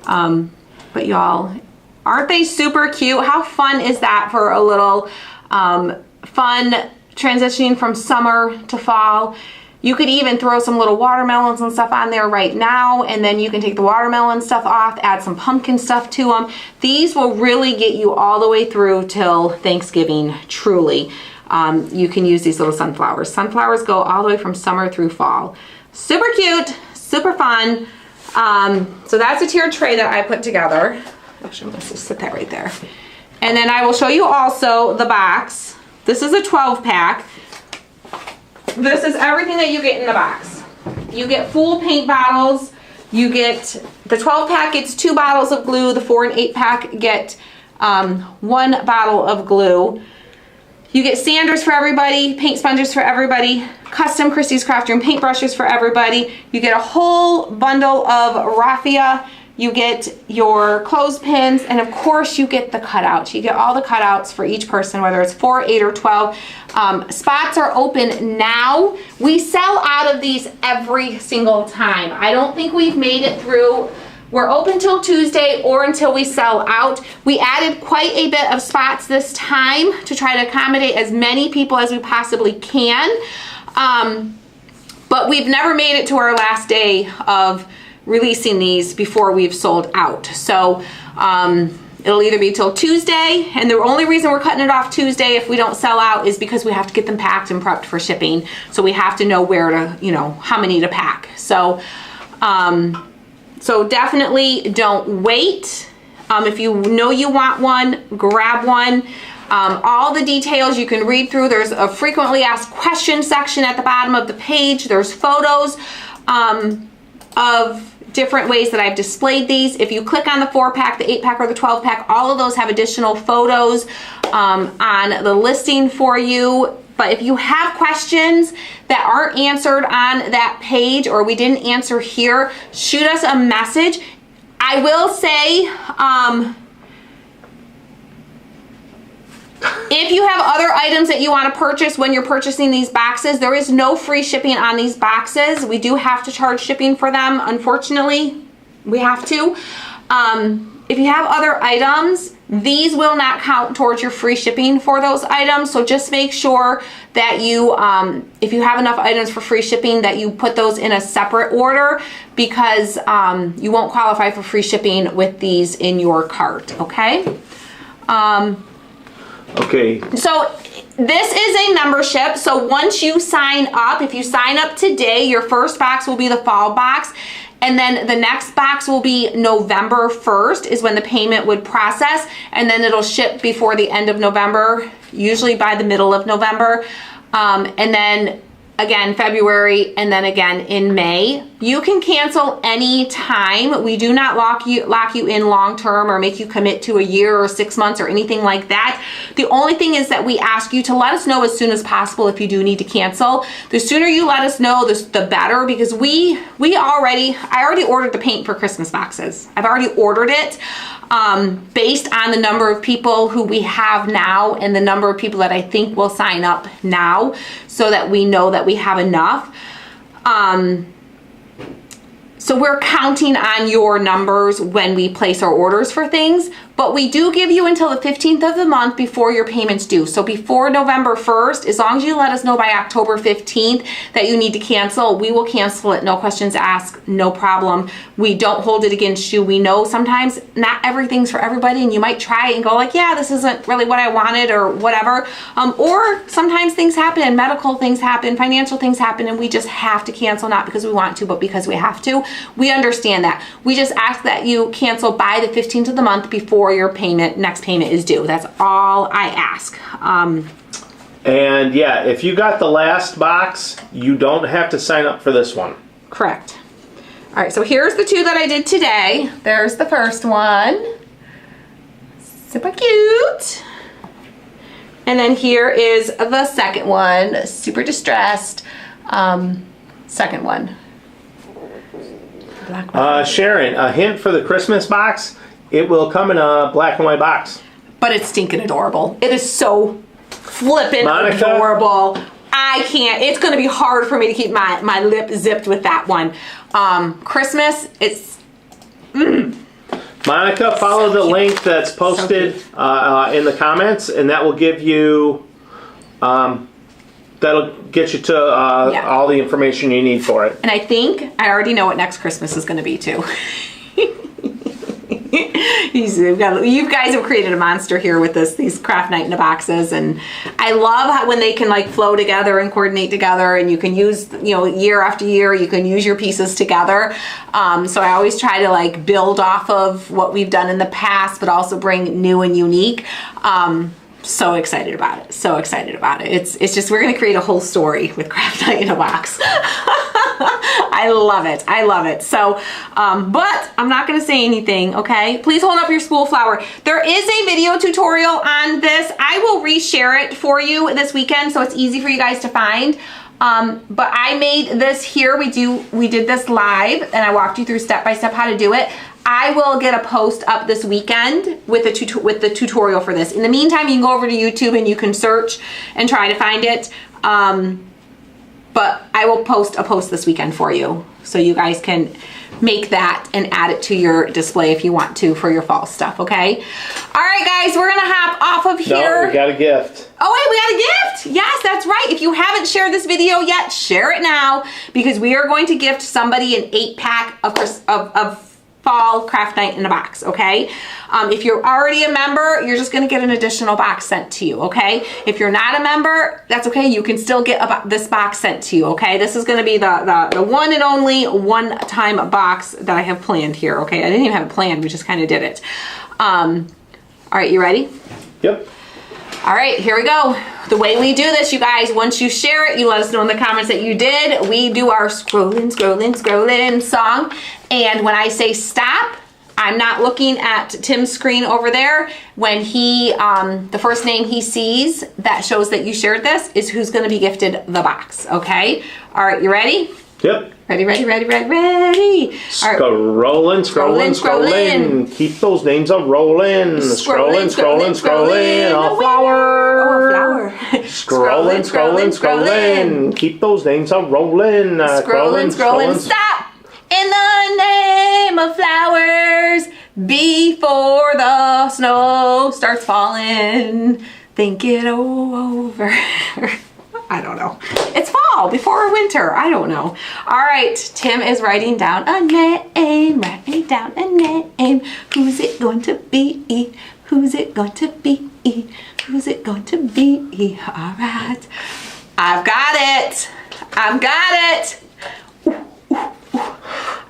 But y'all, aren't they super cute? How fun is that for a little fun transitioning from summer to fall? You could even throw some little watermelons and stuff on there right now, and then you can take the watermelon stuff off, add some pumpkin stuff to them. These will really get you all the way through till Thanksgiving, truly. You can use these little sunflowers. Sunflowers go all the way from summer through fall. Super cute, super fun. So that's a tiered tray that I put together. Actually, let's just sit that right there. And then I will show you also the box. This is a 12 pack. This is everything that you get in the box. You get full paint bottles. You get, the 12 pack gets 2 bottles of glue. The 4 and 8 pack get 1 bottle of glue. You get sanders for everybody, paint sponges for everybody, custom Christie's Craft Room paintbrushes for everybody. You get a whole bundle of raffia. You get your clothespins, and of course you get the cutouts. You get all the cutouts for each person, whether it's 4, 8, or 12. Spots are open now. We sell out of these every single time. I don't think we've made it through. We're open till Tuesday or until we sell out. We added quite a bit of spots this time to try to accommodate as many people as we possibly can. But we've never made it to our last day of releasing these before we've sold out. So it'll either be till Tuesday, and the only reason we're cutting it off Tuesday if we don't sell out is because we have to get them packed and prepped for shipping. So we have to know where to, how many to pack. So, so definitely don't wait. If you know you want one, grab one. All the details you can read through. There's a frequently asked questions section at the bottom of the page. There's photos of different ways that I've displayed these. If you click on the 4-pack, the 8-pack, or the 12-pack, all of those have additional photos on the listing for you. But if you have questions that aren't answered on that page or we didn't answer here, shoot us a message. I will say, if you have other items that you want to purchase when you're purchasing these boxes, there is no free shipping on these boxes. We do have to charge shipping for them. Unfortunately, we have to. If you have other items, these will not count towards your free shipping for those items. So just make sure that you, if you have enough items for free shipping, that you put those in a separate order, because you won't qualify for free shipping with these in your cart, okay? Okay. So this is a membership. So once you sign up, if you sign up today, your first box will be the fall box. And then the next box will be November 1st is when the payment would process. And then it'll ship before the end of November, usually by the middle of November. And then again, February, and then again in May. You can cancel any time. We do not lock you in long term or make you commit to a year or 6 months or anything like that. The only thing is that we ask you to let us know as soon as possible if you do need to cancel. The sooner you let us know, the better, because I already ordered the paint for Christmas boxes. I've already ordered it. Based on the number of people who we have now and the number of people that I think will sign up now, so that we know that we have enough. So we're counting on your numbers when we place our orders for things, but we do give you until the 15th of the month before your payments due. So before November 1st, as long as you let us know by October 15th that you need to cancel, we will cancel it. No questions asked, no problem. We don't hold it against you. We know sometimes not everything's for everybody, and you might try it and go like, yeah, this isn't really what I wanted or whatever. Or sometimes things happen, and medical things happen, financial things happen, and we just have to cancel, not because we want to, but because we have to. We understand that. We just ask that you cancel by the 15th of the month before your next payment is due. That's all I ask. And yeah, if you got the last box, you don't have to sign up for this one. Correct. All right, so here's the two that I did today. There's the first one. Super cute. And then here is the second one. Super distressed. Second one. Sharon, a hint for the Christmas box. It will come in a black and white box. But it's stinking adorable. It is so flippin' adorable. I can't. It's going to be hard for me to keep my lip zipped with that one. Christmas, it's... Monica, follow the link that's posted in the comments, and that will give you... that'll get you to all the information you need for it. And I think I already know what next Christmas is going to be, too. You guys have created a monster here with these craft night in the boxes, and I love how when they can like flow together and coordinate together, and you can use, year after year, you can use your pieces together. So I always try to like build off of what we've done in the past, but also bring new and unique. So excited about it. So excited about it. It's just, we're going to create a whole story with Craft Night in a Box. I love it. I love it. So, but I'm not going to say anything, okay? Please hold up your spool flower. There is a video tutorial on this. I will reshare it for you this weekend so it's easy for you guys to find. But I made this here. We did this live, and I walked you through step by step how to do it. I will get a post up this weekend with the tutorial for this. In the meantime, you can go over to YouTube and you can search and try to find it. But I will post a post this weekend for you, so you guys can make that and add it to your display if you want to for your fall stuff, okay? All right, guys, we're gonna hop off of here. No, we got a gift. Oh, wait, we got a gift. Yes, that's right. If you haven't shared this video yet, share it now, because we are going to gift somebody an 8-pack of fall craft night in a box, okay? If you're already a member, you're just gonna get an additional box sent to you, okay? If you're not a member, that's okay. You can still get this box sent to you, okay? This is gonna be the one and only one-time box that I have planned here, okay? I didn't even have it planned, we just kind of did it. All right, you ready? Yep. All right, here we go. The way we do this, you guys, once you share it, you let us know in the comments that you did. We do our scrolling, scrolling, scrolling song. And when I say stop, I'm not looking at Tim's screen over there. When he, the first name he sees that shows that you shared this is who's gonna be gifted the box, okay? All right, you ready? Yep. Ready, ready, ready, ready, ready. All right. Scrolling, scrolling, scrolling. Keep those names a rolling. Scrolling, scrolling, scrolling. A flower. Oh, a flower. Scrolling, scrolling, scrolling. Keep those names a rolling. Scrolling, scrolling. Stop! In the name of flowers, before the snow starts falling, think it over. I don't know. It's fall before winter. I don't know. All right, Tim is writing down a name. Writing down a name. Who's it going to be? Who's it going to be? Who's it going to be? All right. I've got it. I've got it.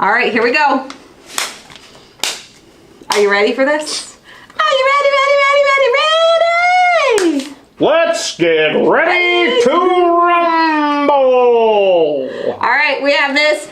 All right, here we go. Are you ready for this? Are you ready, ready, ready, ready, ready? Let's get ready to rumble! All right, we have Miss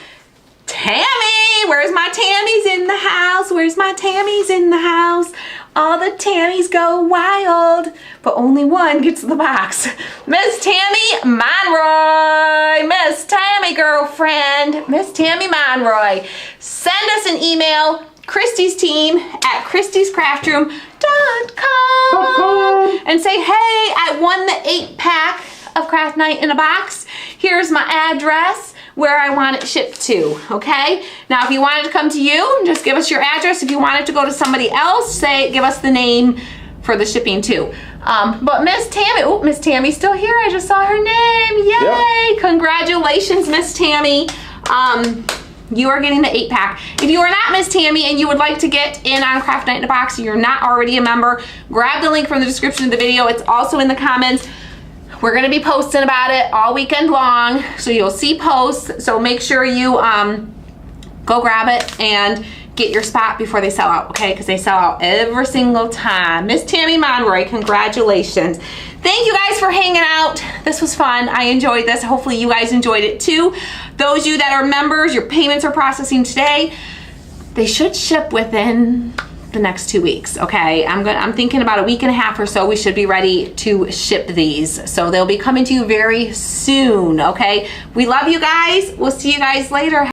Tammy. Where's my Tammys in the house? Where's my Tammys in the house? All the Tammys go wild, but only one gets the box. Miss Tammy Monroy. Miss Tammy girlfriend. Miss Tammy Monroy. Send us an email, Christy's team at christyscraftroom.com and say, hey, I won the 8-pack of Craft Night in a box. Here's my address where I want it shipped to, okay? Now, if you want it to come to you, just give us your address. If you want it to go to somebody else, give us the name for the shipping too. But Miss Tammy, oh, Miss Tammy's still here. I just saw her name. Yay! Yep. Congratulations, Miss Tammy. You are getting the 8-pack. If you are not Miss Tammy and you would like to get in on Craft Night in a Box, you're not already a member, grab the link from the description of the video. It's also in the comments. We're gonna be posting about it all weekend long, so you'll see posts. So make sure you go grab it and get your spot before they sell out, okay? Because they sell out every single time. Miss Tammy Monroy, congratulations. Thank you guys for hanging out. This was fun. I enjoyed this. Hopefully you guys enjoyed it too. Those of you that are members, your payments are processing today. They should ship within the next 2 weeks, okay? I'm thinking about a week and a half or so we should be ready to ship these. So they'll be coming to you very soon, okay? We love you guys. We'll see you guys later.